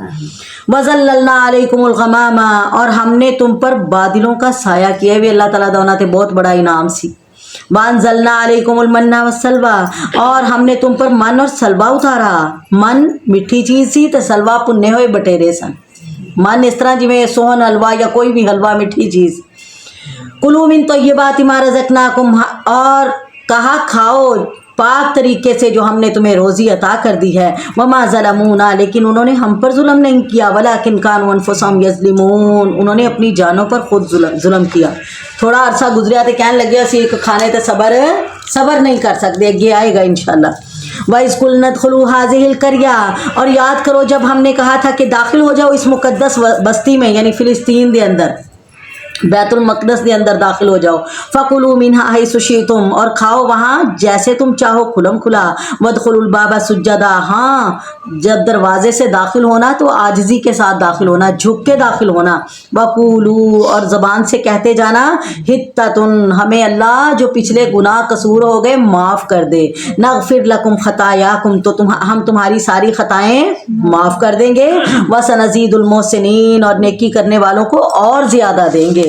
वज़ल्ललना अलैकुमुल ग़मामा, और हमने तुम पर बादलों का साया किया। भी अल्लाह ताला दा उन्हां ते बहुत बड़ा इनाम सी। वांज़लना अलैकुमुल मन्ना वस्सलवा, और हमने तुम पर मन और सलवा उतारा। मन मिठी चीज़ सी तो सलवा भुन्ने हुए बटेरे सन। मन इस तरह जिवें सोहन हलवा या कोई भी हलवा मिठी चीज़। कुलू मिन तय्यबाति मा रज़क़नाकुम, और कहा खाओ पाक तरीके से जो हमने तुम्हें रोज़ी अता कर दी है। वमा ज़लमूना, लेकिन उन्होंने हम पर जुल्म नहीं किया। वलाकिन कानू अनफुसहुम यज़लिमून, उन्होंने अपनी जानों पर खुद जुल्म किया। थोड़ा अरसा गुजरिया तो कहने लगे असी एक खाने तो सबर नहीं कर सकते, अगे आएगा इंशाअल्लाह। वाइज़ कुल नदखुलू हाज़िहिल क़रिया, और याद करो जब हमने कहा था कि दाखिल हो जाओ इस मुक़द्दस बस्ती में, यानी फ़िलिस्तीन के अंदर, बैतुल मक़दस के अंदर दाखिल हो जाओ। फ़कुलू मिन्हा हैसु शिअ्तुम, और खाओ वहाँ जैसे तुम चाहो खुलम खुला। वदखुलुल बाबा सुज्जदा, हाँ जब दरवाजे से दाखिल होना तो आजिज़ी के साथ दाखिल होना, झुक के दाखिल होना। वक़ूलू, और ज़बान से कहते जाना, हित्ततुन, हमें अल्लाह जो पिछले गुनाह कसूर हो गए माफ़ कर दे। नग़फ़िर लकुम ख़तायाकुम, तो हम तुम्हारी सारी ख़ताएँ माफ़ कर देंगे। वसनज़ीदुल मुहसिनीन, और नेकी करने वालों को और ज़्यादा देंगे।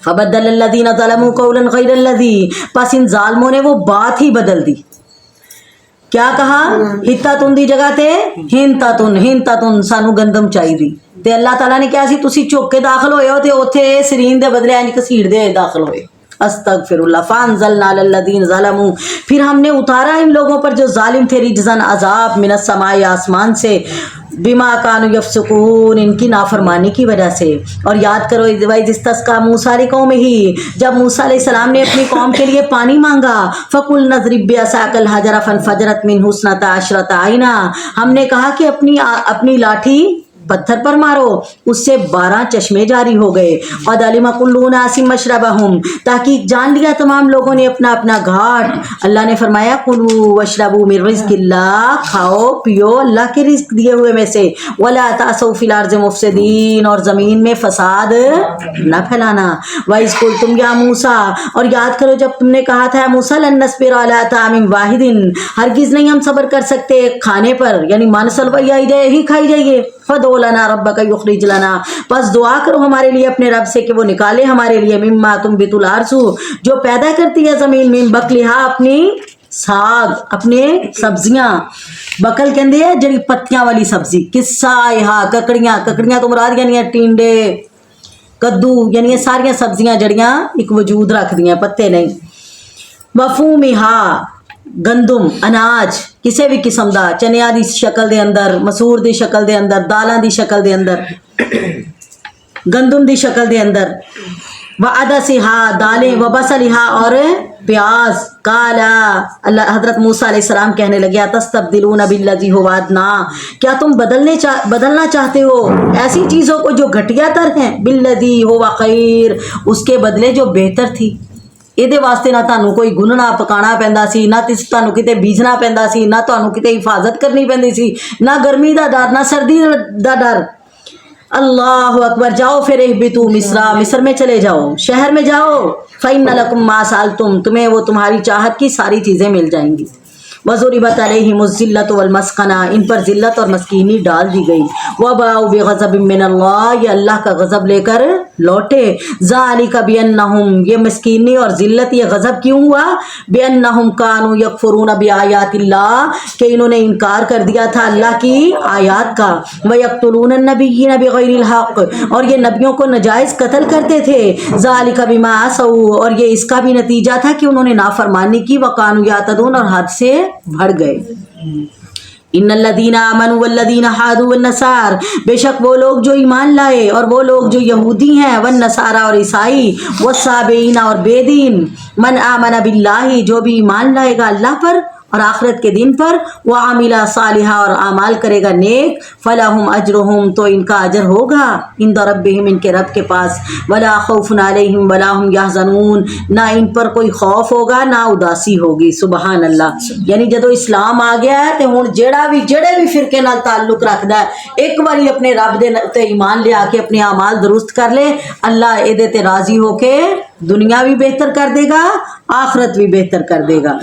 फ़बद्दलल्लज़ीना ज़लमू क़ौलन ग़ैरल्लज़ी, बस इन ज़ालिमों ने वो बात ही बदल दी। क्या कहा? हित्ततुन दी जगह ते हिंततुन, सानू गंदम चाहिए। ते अल्लाह ताला ने कहा सी तुसी झुक के दाखिल होए हो ते उत्थे सरीन दे बदले इंज घसीटदे होए दाखिल होए। अस्तगफिरुल्लाह। फ़अंज़लना अलल्लज़ीना ज़लमू, फिर हमने उतारा इन लोगों पर जो जालिम थे, रिजज़न अज़ाब, मिनस समाई, आसमान से, बिमा कानू यफ़सुकून, इनकी नाफरमानी की वजह से। और याद करो इस्तस्क़ा मूसा लिक़ौमिही, जब मूसा अलैहिस्सलाम ने अपनी कौम के लिए पानी मांगा। फ़कुल नज़रिब बिअसाकल हजर फ़नफ़जरत मिन्हु इस्नता अशरता आइना, हमने कहा कि अपनी लाठी पत्थर पर मारो, उससे 12 चश्मे जारी हो गए। और अलिमा कुल्लू उनासिम मशरबहुम, ताकि जान लिया तमाम लोगों ने अपना अपना घाट। अल्लाह ने फरमाया कुलू वशरबू मिन रिज़्क़िल्लाह, खाओ पियो अल्लाह के रिज़्क़ दिए हुए में से। वला तासौ फिल अर्ज़ि मुफ़सिदीन, और ज़मीन में फसाद न फैलाना। वाइज़ कुल्तुम या मूसा, और याद करो जब तुमने कहा था मूसा लन नस्बिर अला तामिन वाहिदिन, हरगिज़ नहीं हम सब्र कर सकते खाने पर, यानी मान सलवा ही जाए ही खाई जाइए। फदो लना रब्बका युखरिज लना, बस दुआ करो हमारे लिए अपने रब से कि वो निकाले हमारे लिए मिम्मा तुम्बितुल अर्ज़ु, जो पैदा करती है ज़मीन, मिन बकलिहा, अपनी साग, अपने सब्जियां। बकल कहते हैं जड़ी पत्तियां वाली सब्जी, किस्सा हा ककड़ियां, ककड़ियां तो मुराद यानी टिंडे कद्दू, यानी सारियां सब्जियां जड़ियां एक वजूद रख दियां, पत्ते नहीं। मफूमिहा, गंदुम अनाज किसी भी किस्म का, चनिया की शक्ल के अंदर, मसूर की शक्ल के अंदर, दालों की शक्ल के अंदर, गंदुम की शक्ल के अंदर। व अदसिहा, दालें, व बसलिहा, और प्याज। काला, अल्लाह हजरत मूसा अलैहिस्सलाम कहने लगे तस्तब्दिलून बिल्लज़ी हुवा अदना, क्या तुम बदलना चाहते हो ऐसी चीज़ों को जो घटिया तर हैं, बिल्लज़ी हुवा खैर, उसके बदले जो बेहतर थी। ਇਹਦੇ ਵਾਸਤੇ ਨਾ ਤੁਹਾਨੂੰ ਕੋਈ ਗੁੰਨਣਾ ਪਕਾਣਾ ਪੈਂਦਾ ਸੀ, ਨਾ ਤੁਹਾਨੂੰ ਕਿਤੇ ਬੀਜਣਾ ਪੈਂਦਾ ਸੀ, ਨਾ ਤੁਹਾਨੂੰ ਕਿਤੇ ਹਿਫਾਜ਼ਤ ਕਰਨੀ ਪੈਂਦੀ ਸੀ, ਨਾ ਗਰਮੀ ਦਾ ਡਰ, ਨਾ सर्दी ਦਾ डर। अल्लाह अकबर। जाओ फिर इहबितू मिस्रा, मिस्र में चले जाओ, शहर में जाओ। फ़इन्न लकुम मा सालतुम, तुम्हें वो तुम्हारी चाहत की सारी चीज़ें मिल जाएंगी। वज़ुरिबत अलैहिमुज़्ज़िल्लतु वल मस्कना, इन पर जिल्लत और मस्कीनी डाल दी गई। वबाउ बिग़ज़बिन मिनल्लाह, ये अल्लाह का गज़ब लेकर लौटे। ज़ालिका बिअन्नहुम, ये मस्कीनी और जिल्लत, ये गज़ब क्यों हुआ? बिअन्नहुम कानू यकफ़ुरून बिआयातिल्लाह, कि इन्होंने इनकार कर दिया था अल्लाह की आयात का। वयक़्तुलून अन्नबिय्यीन बिग़ैरिल हक़, और ये नबियों को नाजायज़ कत्ल करते थे। ज़ालिका बिमा असौ, और ये इसका भी नतीजा था कि उन्होंने नाफरमानी की। वकानू यातदून, और हद से बढ़ गए। इन्नल्लज़ीना आमनू वल्लज़ीना हादू वन्नसार, बेशक वो लोग जो ईमान लाए और वो लोग जो यहूदी हैं, वन्नसारा और ईसाई, वस्साबीना और बेदीन, मन आमना बिल्लाही, जो भी ईमान लाएगा अल्लाह पर और आखिरत के दिन पर, व आमिला सालिहा, और आमाल करेगा नेक, फलाहुम अजरुहुम, तो इनका अजर होगा इंद रब्बिहिम, इनके रब के पास। वला खौफुन अलैहिम वला हुम यहज़नून, ना इन पर कोई खौफ होगा ना उदासी होगी। सुबहान अल्लाह। यानी जदों इस्लाम आ गया है तो हुण जेड़े भी फिरके नाल ताल्लुक रखदा है, एक बारी अपने रब दे ते ईमान लिया के अपने अमाल दुरुस्त कर ले, अल्लाह एदे ते राजी होके दुनिया भी बेहतर कर देगा, आखिरत भी बेहतर कर देगा।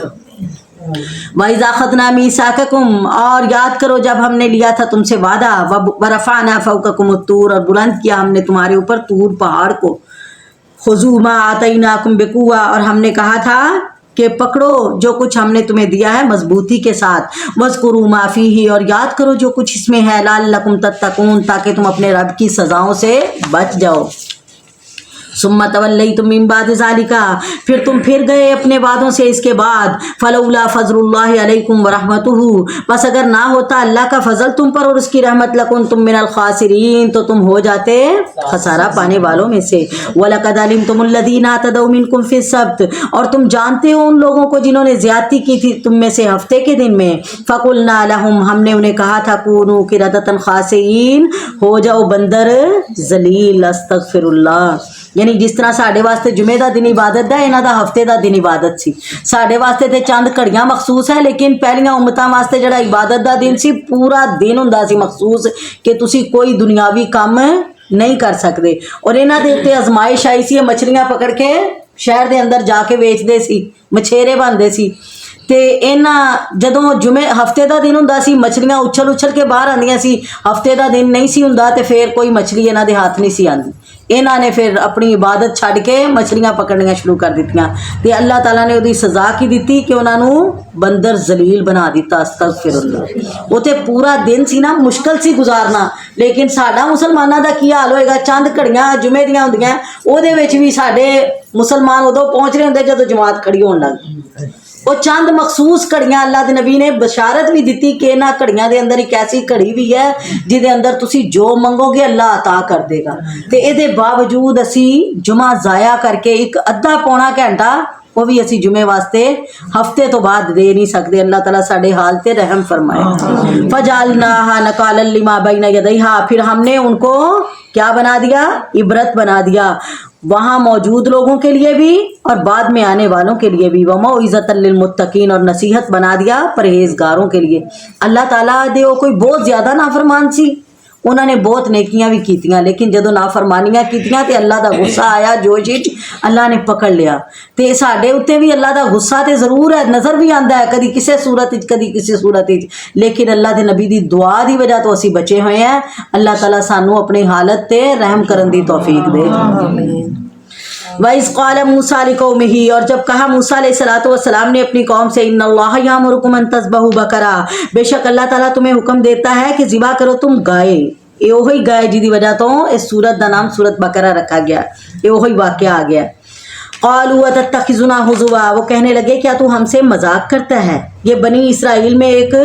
वइज़ा अख़ज़ना मीसाककुम, और याद करो जब हमने लिया था तुमसे वादा। वरफ़अना फ़ौक़कुम अत्तूर, और बुलंद किया हमने तुम्हारे ऊपर तूर पहाड़ को। ख़ुज़ू मा आतैनाकुम बिक़ुव्वा, और हमने कहा था कि पकड़ो जो कुछ हमने तुम्हें दिया है मजबूती के साथ। वज़्कुरू मा फ़ीही, और याद करो जो कुछ इसमें है। लअल्लकुम तत्तक़ून, ताकि तुम अपने रब की सज़ाओं से बच जाओ। सुम्मा तवल्लैतुम मिन बाद ज़ालिका, फिर तुम फिर गए अपने वादों से इसके बाद। फलौला फ़ज़्लुल्लाहि अलैकुम व रहमतुहु, बस अगर ना होता अल्लाह का फजल तुम पर और उसकी रहमत, लकुंतुम मिनल खासिरीन, तो तुम हो जाते खसारा पाने वालों में से। वलक़द अलिमतुमुल लज़ीना अतदौ मिनकुम फ़िस्सब्त, और तुम जानते हो उन लोगों को जिन्होंने ज़्यादती की थी तुम में से हफ्ते के दिन में। फ़क़ुलना लहुम, हमने उन्हें कहा था कूनू क़िरदतन ख़ासिईन, हो जाओ बंदर जलील। अस्तग़फिरुल्लाह। यानी जिस तरह साढ़े वास्ते जुमे का दिन इबादत है, इन्हां दा हफ्ते का दिन इबादत सी। साढ़े वास्ते तो चंद घड़ियां मखसूस है, लेकिन पहलियां उम्मतां वास्ते जिहड़ा इबादत का दिन सी, पूरा दिन हुंदा सी मखसूस, कि तुसी कोई दुनियावी काम नहीं कर सकते। और इन्हां दे उत्ते आजमाइश आई सी, मछलियां पकड़ के शहर के अंदर जाके वेचते सी, मछेरे बनते सी। ते इन्हां जदों जुमे हफ्ते का दिन हुंदा सी, मछलियां उछल उछल के बाहर आंदियां सी। हफ्ते का दिन नहीं सी हुंदा ते फिर कोई मछली इन्हां दे हाथ नहीं सी आंदी। इन्हां ने फिर अपनी इबादत छड्ड के मछलियां पकड़नियां शुरू कर दित्तियां, ते अल्लाह ताला ने उहदी सज़ा की दित्ती कि उन्हां नूं बंदर जलील बना दिता। अस्तग़फिरुल्लाह। वो ते पूरा दिन सी ना, मुश्किल सी गुजारना, लेकिन साडा मुसलमानां दा की हाल होएगा? चंद घड़ियां जुमे दियां हुंदियां, ओहदे विच भी साडे मुसलमान उदों पहुंच रहे हुंदे जदों जमात खड़ी होण लग। वो चंद मखसूस घड़ियां अल्लाह के नबी ने बशारत भी दी कि इन्हां घड़ियां दे अंदर एक ऐसी घड़ी भी है जिहदे अंदर तुसी जो मंगोगे अल्लाह अता कर देगा। ते इहदे बावजूद असी जुमा ज़ाया करके एक अद्धा पौना घंटा वो भी असी जुमे वास्ते हफ्ते तो बाद दे नहीं सकते। अल्लाह ताला साडे हाल ते रहम फरमाए। फजालनाहा नकालन लिमा बैना यदैहा, फिर हमने उनको क्या बना दिया? इबरत बना दिया, वहाँ मौजूद लोगों के लिए भी और बाद में आने वालों के लिए भी। व मौइज़तल लिलमुत्तकीन, और नसीहत बना दिया परहेजगारों के लिए। अल्लाह ताला दे वो कोई बहुत ज़्यादा नाफरमान सी, انہوں نے بہت نیکیاں بھی کیتیاں لیکن جدوں نافرمانیاں کیتیاں تے اللہ دا غصہ آیا جوش وچ اللہ نے پکڑ لیا تے ساڈے اوتے بھی اللہ دا غصہ تے ضرور ہے نظر بھی آندا ہے کدی کسے صورت وچ کدی کسی صورت وچ لیکن اللہ دے نبی دی دعا دی وجہ تو اسی بچے ہوئے ہیں اللہ تعالیٰ سانو اپنی حالت تے رحم کرن دی توفیق دے وَإِذْ قَالَ مُوسَىٰ لِقَوْمِهِ اور جب کہا موسیٰ علیہ السلام نے اپنی قوم سے ان اللہ یامرکم ان تذبحوا بقرہ بے شک اللہ تعالیٰ تمہیں حکم دیتا ہے کہ ذبح کرو تم گائے یہ وہی گائے جی دی وجہ تو اس سورت دا نام سورت بقرہ رکھا گیا یہ وہی واقعہ آ گیا قالوا اتتخذنا ہزوا وہ کہنے لگے کیا تو ہم سے مذاق کرتا ہے یہ بنی اسرائیل میں ایک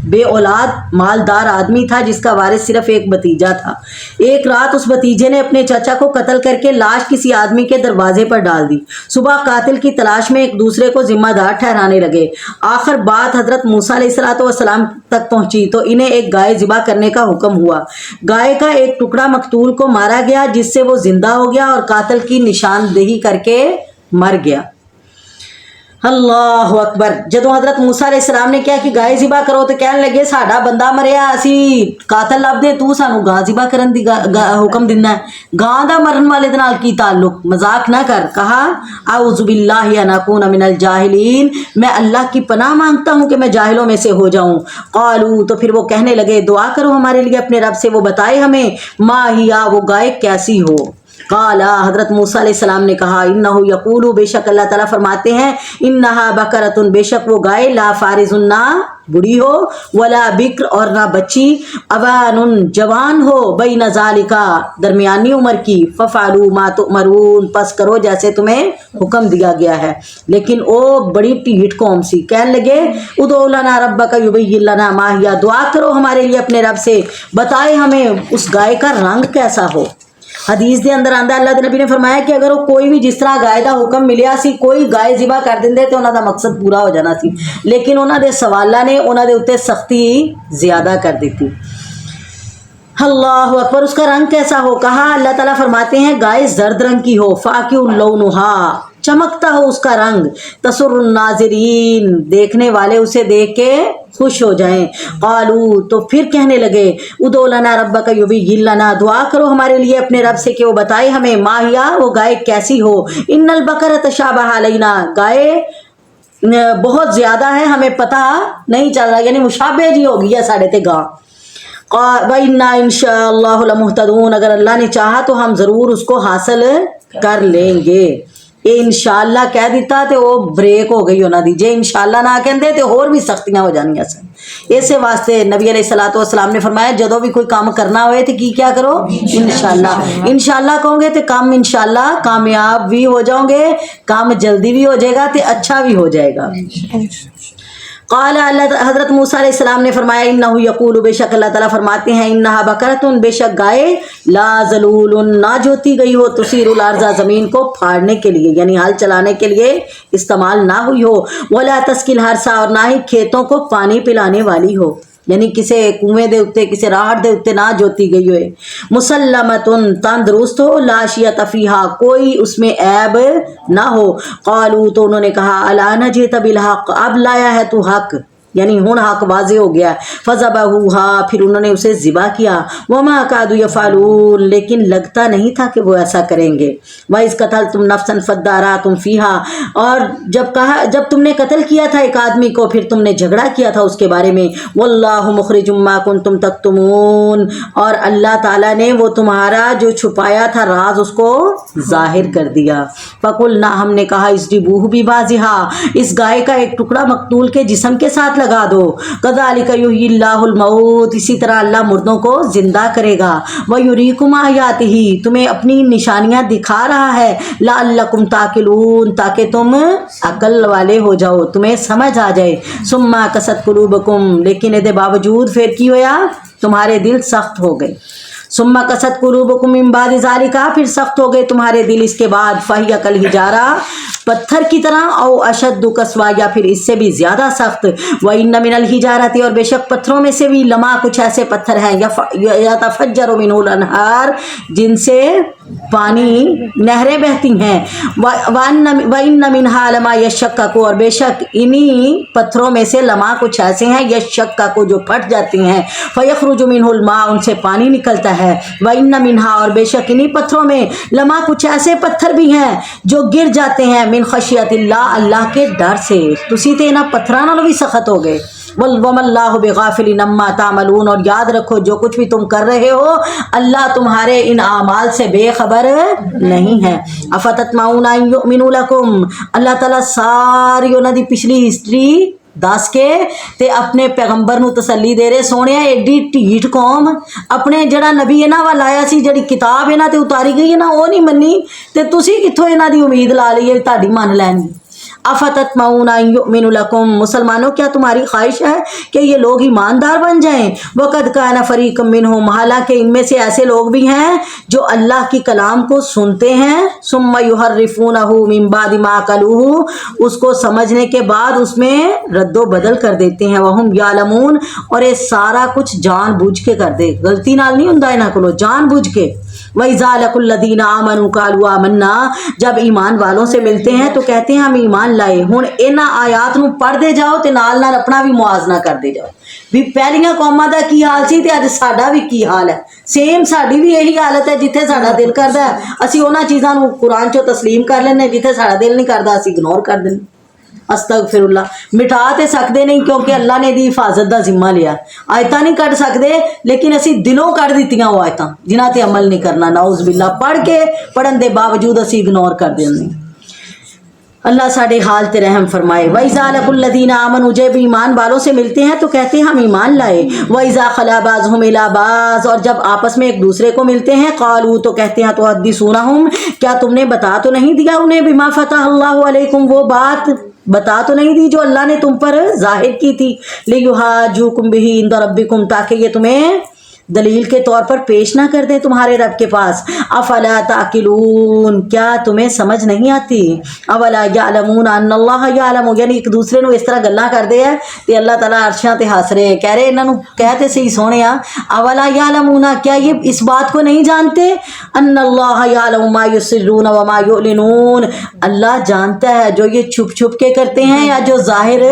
بے اولاد مالدار آدمی تھا جس کا وارث صرف ایک بھتیجا تھا ایک رات اس بھتیجے نے اپنے چچا کو قتل کر کے لاش کسی آدمی کے دروازے پر ڈال دی صبح قاتل کی تلاش میں ایک دوسرے کو ذمہ دار ٹھہرانے لگے آخر بات حضرت موسیٰ علیہ السلام تک پہنچی تو انہیں ایک گائے ذبح کرنے کا حکم ہوا گائے کا ایک ٹکڑا مقتول کو مارا گیا جس سے وہ زندہ ہو گیا اور قاتل کی نشاندہی کر کے مر گیا اللہ اکبر جدوں حضرت موسیٰ علیہ السلام نے کیا کہ گائے ذبح کرو تو کہنے لگے ساڈا بندہ مریا اسی قاتل لب دے تو سانو گاں ذبح کرن دی حکم دینا ہے گاں دا مرن والے دے نال کی تعلق مذاق نہ کر کہا اعوذ باللہ ان اکون من الجاہلین میں اللہ کی پناہ مانگتا ہوں کہ میں جاہلوں میں سے ہو جاؤں قالو تو پھر وہ کہنے لگے دعا کرو ہمارے لیے اپنے رب سے وہ بتائے ہمیں ما ہیا وہ گائے کیسی ہو قال حضرت موسیٰ علیہ السلام نے کہا انہو یقولو بے شک اللہ تعالیٰ فرماتے ہیں انہا بکرتن بے شک وہ گائے لا فارزن نہ بڑی ہو ولا بکر اور نہ بچی اوان جوان ہو بین ذالکا درمیانی عمر کی ففعلوا ما تؤمرون پس کرو جیسے تمہیں حکم دیا گیا ہے لیکن او بڑی ٹھیٹ قوم سی کہنے لگے ادعو لنا ربک یبین لنا ما ہی دعا کرو ہمارے لیے اپنے رب سے بتائے ہمیں اس گائے کا رنگ کیسا ہو حدیث دے اندر آندا اللہ دے نبی نے فرمایا کہ اگر وہ کوئی بھی جس طرح گائے دا حکم ملیا سی کوئی گائے ذبح کر دیندے تے انہاں دا مقصد پورا ہو جانا سی لیکن انہاں دے سوالاں نے انہاں دے اوتے سختی زیادہ کر دیتی اللہ اکبر اس کا رنگ کیسا ہو کہا اللہ تعالیٰ فرماتے ہیں گائے زرد رنگ کی ہو فاقع لونھا چمکتا ہو اس کا رنگ تسر الناظرین دیکھنے والے اسے دیکھ کے خوش ہو جائیں قالو تو پھر کہنے لگے ادعو لنا ربک یبین لنا دعا کرو ہمارے لیے اپنے رب سے کہ وہ بتائے ہمیں ماہیا وہ گائے کیسی ہو ان البقرہ تشابہ علینا گائے بہت زیادہ ہے ہمیں پتہ نہیں چل رہا یعنی مشابہ جی ہو گیا ساڑھے تے گاں وَإِنَّا إِنشَاءَ اللَّهُ لَمُهْتَدُونَ اگر اللہ نے چاہا تو ہم ضرور اس کو حاصل کر لیں گے یہ انشاءاللہ کہہ دیتا تے وہ بریک ہو گئی انہاں دی جے انشاءاللہ نہ کہندے تے اور بھی سختیاں ہو جانیاں سن اسے واسطے نبی علیہ السلام نے فرمایا جدوں بھی کوئی کام کرنا ہوئے تے کی کیا کرو انشاءاللہ انشاءاللہ کہو گے تے کام انشاءاللہ کامیاب بھی ہو جاؤ گے کام جلدی بھی ہو جائے گا تے اچھا بھی ہو جائے گا قال حضرت موسیٰ علیہ السلام نے فرمایا انہو یقول بے شک اللہ تعالیٰ فرماتے ہیں انہا بکرتن بے شک گائے لا ذلول نہ جوتی گئی ہو تثیر الارض زمین کو پھاڑنے کے لیے یعنی ہل چلانے کے لیے استعمال نہ ہوئی ہو ولا تسقی الحرث اور نہ ہی کھیتوں کو پانی پلانے والی ہو یعنی کسی کنویں دے اتے کسی راہڑ دے اتے نہ جوتی گئی ہوئے مسلمتن تندرست ہو لا شیۃ فیہا کوئی اس میں عیب نہ ہو قالو تو انہوں نے کہا الان جئت بالحق اب لایا ہے تو حق یعنی ہن حق واضح ہو گیا فذبحوها پھر انہوں نے اسے ذبح کیا وما كادوا يفعلون لیکن لگتا نہیں تھا کہ وہ ایسا کریں گے وَإِذْ قَتَلْتُمْ نَفْسًا فَادَّارَأْتُمْ فِيهَا اور جب تم نے قتل کیا تھا ایک آدمی کو پھر تم نے جھگڑا کیا تھا اس کے بارے میں وَاللَّهُ مُخْرِجٌ مَا كُنْتُمْ تَكْتُمُونَ اور اللہ تعالیٰ نے وہ تمہارا جو چھپایا تھا راز اس کو ظاہر کر دیا فَقُلْنَا ہم نے کہا اصْرِبُوهُ بِبَعْضِهَا اس گائے کا ایک ٹکڑا مقتول کے جسم کے ساتھ لگا دو کذالک یحیی اللہ الموت اسی طرح اللہ مردوں کو زندہ کرے گا ویریکم آیاتہ تمہیں اپنی نشانیاں دکھا رہا ہے لعلکم تعقلون تاکہ تم عقل والے ہو جاؤ تمہیں سمجھ آ جائے ثم قست قلوبکم لیکن اس باوجود پھر کی ہویا تمہارے دل سخت ہو گئے ثم قست قلوبکم من بعد ذالک پھر سخت ہو گئے تمہارے دل اس کے بعد فہی کالحجارہ پتھر کی طرح او اشد قسوا یا پھر اس سے بھی زیادہ سخت وان من الحجارۃ اور بے شک پتھروں میں سے بھی لما کچھ ایسے پتھر ہیں یتفجر منہ الانہار جن سے पानी नहरें बहती हैं। वइन्न मिन्हा लमा यशक्ककु, और बेशक इन्हीं पत्थरों में से लमा कुछ ऐसे हैं यशक्ककु जो फट जाती हैं, फयखरुजु मिन्हुल मा, उनसे पानी निकलता है। वइन्न मिन्हा, और बेशक इन्हीं पत्थरों में लमा कुछ ऐसे पत्थर भी हैं जो गिर जाते हैं मिन खशियतिल्लाह, अल्लाह के डर से। तुसी ते इन्हां पत्थरां नालों भी सख्त हो गए। वमल्लाहु बिगाफिलिन अम्मा तामलून, और याद रखो जो कुछ भी तुम कर रहे हो अल्लाह तुम्हारे इन आमाल से बेखबर नहीं है। अफततमाउना अन युमिनु लकुम, अल्लाह ताला सारी उन्हां दी पिछली हिस्ट्री दस के ते अपने पैगंबर नूं तसल्ली दे रहे, सोने एडी ढीठ कौम अपने जड़ा नबी इन्हां वाल आया सी, जड़ी किताब इन्हां ते उतारी गई है ना वो नहीं मन्नी, ते तुसी कित्थों इन्हां दी उम्मीद ला ली है तुहाडी मन लैणगी। अफततमाउना अन युमिनु लकुम, मुसलमानों क्या तुम्हारी ख्वाहिश है कि ये लोग ईमानदार बन जाएं। वक़द काना फरीक़ुम मिनहुम, हालांकि इनमें से ऐसे लोग भी हैं जो अल्लाह की कलाम को सुनते हैं, सुम्मा युहर्रिफूनहु मिन बादि मा अक़लूहु, उसको समझने के बाद उसमें रद्दो बदल कर देते हैं। वहुम यालमून, और ये सारा कुछ जानबूझ के कर दे, गलती नाल नहीं हुंदा इन्हां कोलों, जानबूझ के। वइज़ा लकुल्लज़ीना आमनू क़ालू आमन्ना, जब ईमान वालों से मिलते हैं तो कहते हैं हम ईमान लाए। हुण इन्हां आयात नूं पढ़दे जाओ ते नाल नाल अपना भी मुआवजा करदे जाओ भी पहलियां कौमां दा की हाल सी ते अज साडा भी की हाल है। सेम साडी भी यही हालत है, जिथे साडा दिल करदा है असीं उन्हां चीज़ां नूं कुरान चों तस्लीम कर लैंदे, जिथे साडा दिल नहीं करदा असीं इग्नोर कर दिंदे। अस्तगफिरुल्लाह, मिटा तो सकते नहीं क्योंकि अल्लाह ने दी हिफाजत का जिम्मा लिया। आयतां नहीं कढ़ सकते लेकिन असी दिलों कढ़ दित्तियां वो आयतां जिन्हां ते अमल नहीं करना। नाउज़ बिल्ला, पढ़ के पढ़न के बावजूद असी इग्नोर कर देंगे। अल्लाह साढ़े हाल ते रहम फरमाए। वइज़ा लकुल्लज़ीना आमनू, जब ईमान वालों से मिलते हैं तो कहते हैं हम ईमान लाए। वइज़ा खला बाज़ुहुम इला बाज़, और जब आपस में एक दूसरे को मिलते हैं क़ालू, तो कहते हैं तो हद्दिसूनहुम, क्या तुमने बता तो नहीं दिया उन्हें बिमा फ़तहल्लाहु अलैकुम, वो बात बता तो नहीं दी जो अल्लाह ने तुम पर जाहिर की थी। लियुहाजुकुम बिही इंद रब्बिकुम, ताकि ये तुम्हें दलील के तौर पर पेश ना कर दे तुम्हारे रब के पास। अफला ताकिलून, क्या तुम्हें समझ नहीं आती। अवला यालमून अन्नल्लाह यालमु, यानी एक दूसरे ਨੂੰ इस तरह गल्लां करते हैं ते अल्लाह ताला अर्शां ते हस रहे, कह रहे इन्हों कहते सही सोने अवला यालमूना, क्या ये इस बात को नहीं जानते। अन्नल्लाह यालमु मा युसिर्रून व मा युलिनून, अल्लाह जानता है जो ये छुप छुप के करते हैं या जो जाहिर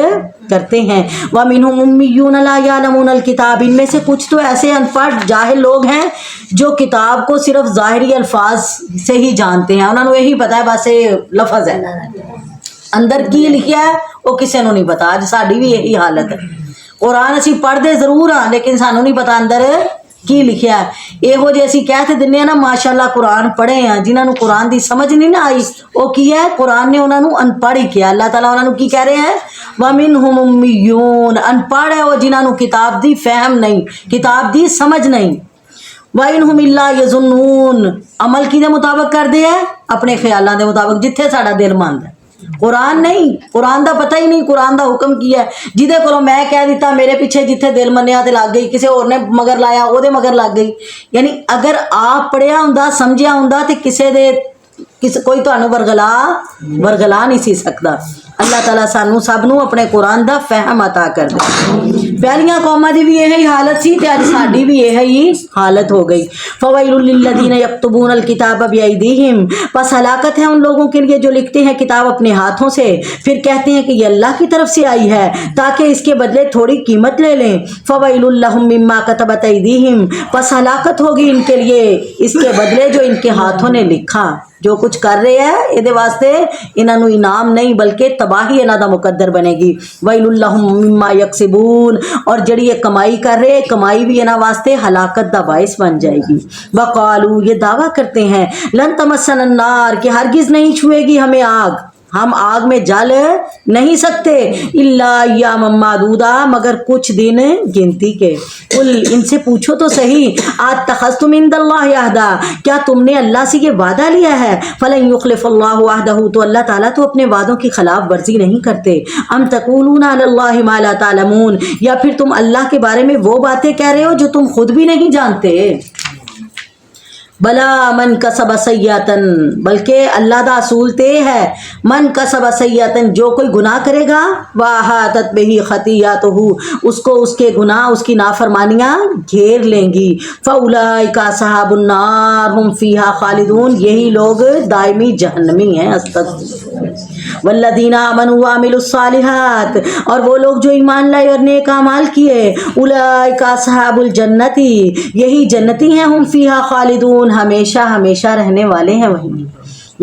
करते हैं। व मिनहुम उम्मियून ला यालमूनल किताब, इनमें से कुछ तो ऐसे अनपढ़ जाहिल लोग हैं जो किताब को सिर्फ ज़ाहिरी अल्फाज से ही जानते हैं, उन्होंने यही पता है बस ये लफज है, अंदर की लिखा है वो किसी को नहीं पता। अज साड़ी भी यही हालत है, कुरान असी पढ़ते जरूर हाँ लेकिन सानू नहीं पता अंदर की लिखा है। यहो जे असी कह दिंदे ना माशाअल्लाह कुरान पढ़े हैं, जिन्होंने कुरान की समझ नहीं ना आई वो की है, कुरान ने उन्होंने अनपढ़ ही किया। अल्लाह ताला उन्होंने की कह रहे हैं वमिनहुम उम्मियून, अनपढ़ है वो जिन्होंने किताब की फहम नहीं, किताब की समझ नहीं। वइनहुम इल्ला यज़ुन्नून, अमल की मुताबिक करते हैं अपने ख्यालों के मुताबिक जिथे साडा दिल मंगदा, कुरान नहीं, कुरान का पता ही नहीं, कुरान का हुक्म की है। जिदे कोलों मैं कह दिता मेरे पीछे जिथे दिल मनिया ते लग गई, किसी होर ने मगर लाया ओदे मगर लग गई। यानी अगर आप पढ़िया हुंदा समझिया हुंदा ते किसी दे कोई तुहानू वरगला नहीं सी सकता। अल्लाह ताला सानू सबनू अपने कुरान दा फहम अता कर दे। पहलियां कौमां दी भी यही हालत सी ते अज साडी भी यही हालत हो गई। फवैलुल लिल्लज़ीना यक्तुबूनल किताब बिअयदीहिम, बस हलाकत है उन लोगों के लिए जो लिखते हैं किताब अपने हाथों से, फिर कहते हैं कि ये अल्लाह की तरफ से आई है ताकि इसके बदले थोड़ी कीमत ले लें। फवैलुल लहुम मिम्मा कतबत अयदीहिम, बस हलाकत होगी इनके लिए इसके बदले जो इनके हाथों ने लिखा। जो कुछ कर रहे हैं ये वास्ते इन्हों इनाम नहीं बल्कि तबाही इन्हों का मुकद्दर बनेगी। वैलुल लहुम मिम्मा यक्सिबून, और जड़ी ये कमाई कर रहे कमाई भी इन्हों वास्ते हलाकत का बाइस बन जाएगी। वक़ालू, ये दावा करते हैं लन तमस्सन अन्नार, कि हरगिज़ नहीं छुएगी हमें आग, हम आग में जल नहीं सकते। इल्ला अय्यामम मादूदा, मगर कुछ दिन गिनती के। कुल, इनसे पूछो तो सही, अत्तखज़्तुम इंदल्लाहि अहदा, क्या तुमने अल्लाह से ये वादा लिया है। फलन युखलिफुल्लाहु अहदहु, तो अल्लाह ताला तो अपने वादों की खिलाफ वर्जी नहीं करते। अम तक़ूलूना अलल्लाहि मा ला तालमून, या फिर तुम अल्लाह के बारे में वो बातें कह रहे हो जो तुम खुद भी नहीं जानते। بلا من کسب سیئتن، بلکہ اللہ دا اصول تے ہے من کسب سیئتن، جو کوئی گناہ کرے گا واحاطت بہ خطیئتہ، اس کو اس کے گناہ اس کی نافرمانیاں گھیر لیں گی، فاولئک اصحاب النار ہم فیہا خالدون، یہی لوگ دائمی جہنمی ہیں۔ والذین آمنوا وعملوا الصالحات، اور وہ لوگ جو ایمان لائے اور نیک اعمال کیے، اولئک اصحاب الجنت، یہی جنتی ہیں، ہم فیہا خالدون، ہمیشہ ہمیشہ رہنے والے ہیں وہیں،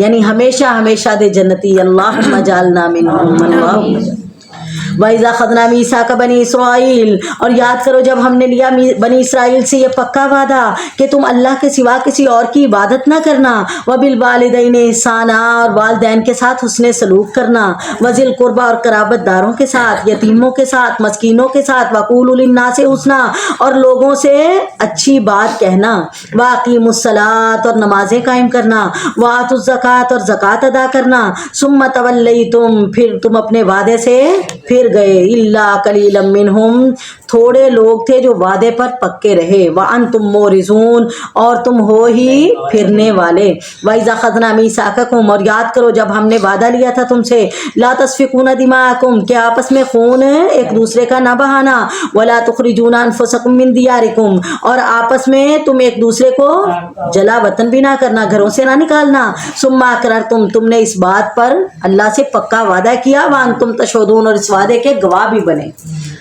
یعنی ہمیشہ ہمیشہ دے جنتی۔ اللہم اجعلنا منہم، اللہم وَإِذَا أَخَذْنَا مِيثَاقَ بَنِي إِسْرَائِيلَ، اور یاد کرو جب ہم نے لیا بنی اسرائیل سے یہ پکا وعدہ کہ تم اللہ کے سوا کسی اور کی عبادت نہ کرنا، وَبِالْوَالِدَيْنِ إِحْسَانًا، اور والدین کے ساتھ حسن سلوک کرنا، وَذِي الْقُرْبَى، اور قرابت داروں کے ساتھ، یتیموں کے ساتھ، مسکینوں کے ساتھ، وَقُولُوا لِلنَّاسِ حُسْنًا، اور لوگوں سے اچھی بات کہنا، وَأَقِيمُوا الصَّلَاةَ، اور نمازیں قائم کرنا، وَآتُوا الزَّكَاةَ، اور زکوٰۃ ادا کرنا، ثُمَّ تَوَلَّيْتُمْ، پھر تم اپنے وعدے سے پھر گئے، الا قلیلا منہم، تھوڑے لوگ تھے جو وعدے پر پکے رہے، وانتم مورثون، اور تم ہو ہی پھرنے والے، وَإِذَا أَخَذْنَا مِيثَاقَكُمْ، اور یاد کرو جب ہم نے وعدہ لیا تھا تم سے، لا تسفكون دماءكم، کہ آپس میں خون ایک دوسرے کا نہ بہانا، ولا تخرجون انفسكم من دياركم، اور آپس میں تم ایک دوسرے کو جلا وطن بھی نہ کرنا، گھروں سے نہ نکالنا، ثم اقررتم، تم نے اس بات پر اللہ سے پکا وعدہ کیا، وانتم تشهدون، اور اس وعدے کے گواہ بھی بنے،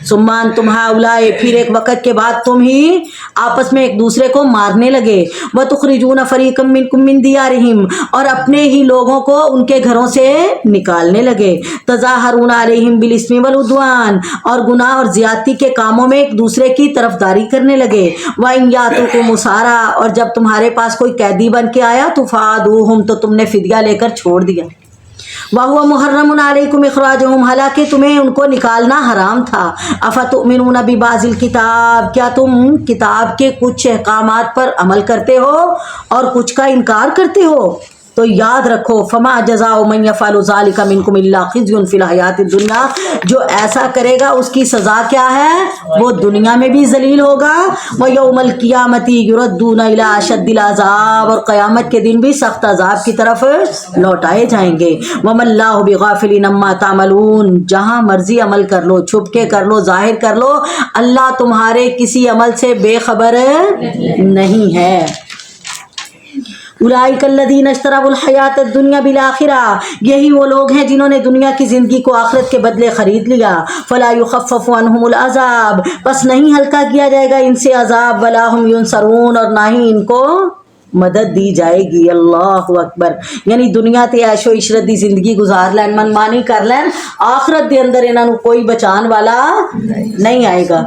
ثم انتم هؤلاء، پھر ایک وقت کے بعد تم ہی آپس میں ایک دوسرے کو مارنے لگے، وتخرجون فريقا منكم من ديارهم، اور اپنے ہی لوگوں کو ان کے گھروں سے نکالنے لگے، تظاہرون علیہم بالاسم والعدوان، اور گناہ اور زیادتی کے کاموں میں ایک دوسرے کی طرفداری کرنے لگے، وَإِن يَأْتُوكُمْ أُسَارَىٰ، اور جب تمہارے پاس کوئی قیدی بن کے آیا تو فَعَادُوهُمْ، تو تم نے فدیہ لے کر چھوڑ دیا، وَهُوَ مُحَرَّمٌ عَلَيْكُمْ إِخْرَاجُهُمْ، حالانکہ تمہیں ان کو نکالنا حرام تھا، أَفَتُؤْمِنُونَ بِبَعْضِ الْكِتَابِ، کیا تم کتاب کے کچھ احکامات پر عمل کرتے ہو اور کچھ کا انکار کرتے ہو؟ تو یاد رکھو، فما جزاء من يفعل ذلك منكم الا خزي في الحیات الدنیا، جو ایسا کرے گا اس کی سزا کیا ہے، وہ دنیا میں بھی ذلیل ہوگا، ويوم القیامة يردون الى اشد العذاب، اور قیامت کے دن بھی سخت عذاب کی طرف لوٹائے جائیں گے، وما اللہ بغافل عما تعملون، جہاں مرضی عمل کر لو، چھپ کے کر لو، ظاہر کر لو، اللہ تمہارے کسی عمل سے بے خبر نہیں ہے۔ اولئک الذین اشتروا الحیاۃ الدنیا بالآخرہ، یہی وہ لوگ ہیں جنہوں نے دنیا کی زندگی کو آخرت کے بدلے خرید لیا، فلا یخفف عنہم العذاب، پس نہیں ہلکا کیا جائے گا ان سے عذاب، ولا ہم ینصرون، اور نہ ہی ان کو مدد دی جائے گی۔ اللہ اکبر، یعنی دنیا تے عیش و عشرت دی زندگی گزار لین، من مانی کر لین، آخرت دے اندر انہاں نوں کوئی بچان والا نہیں آئے گا۔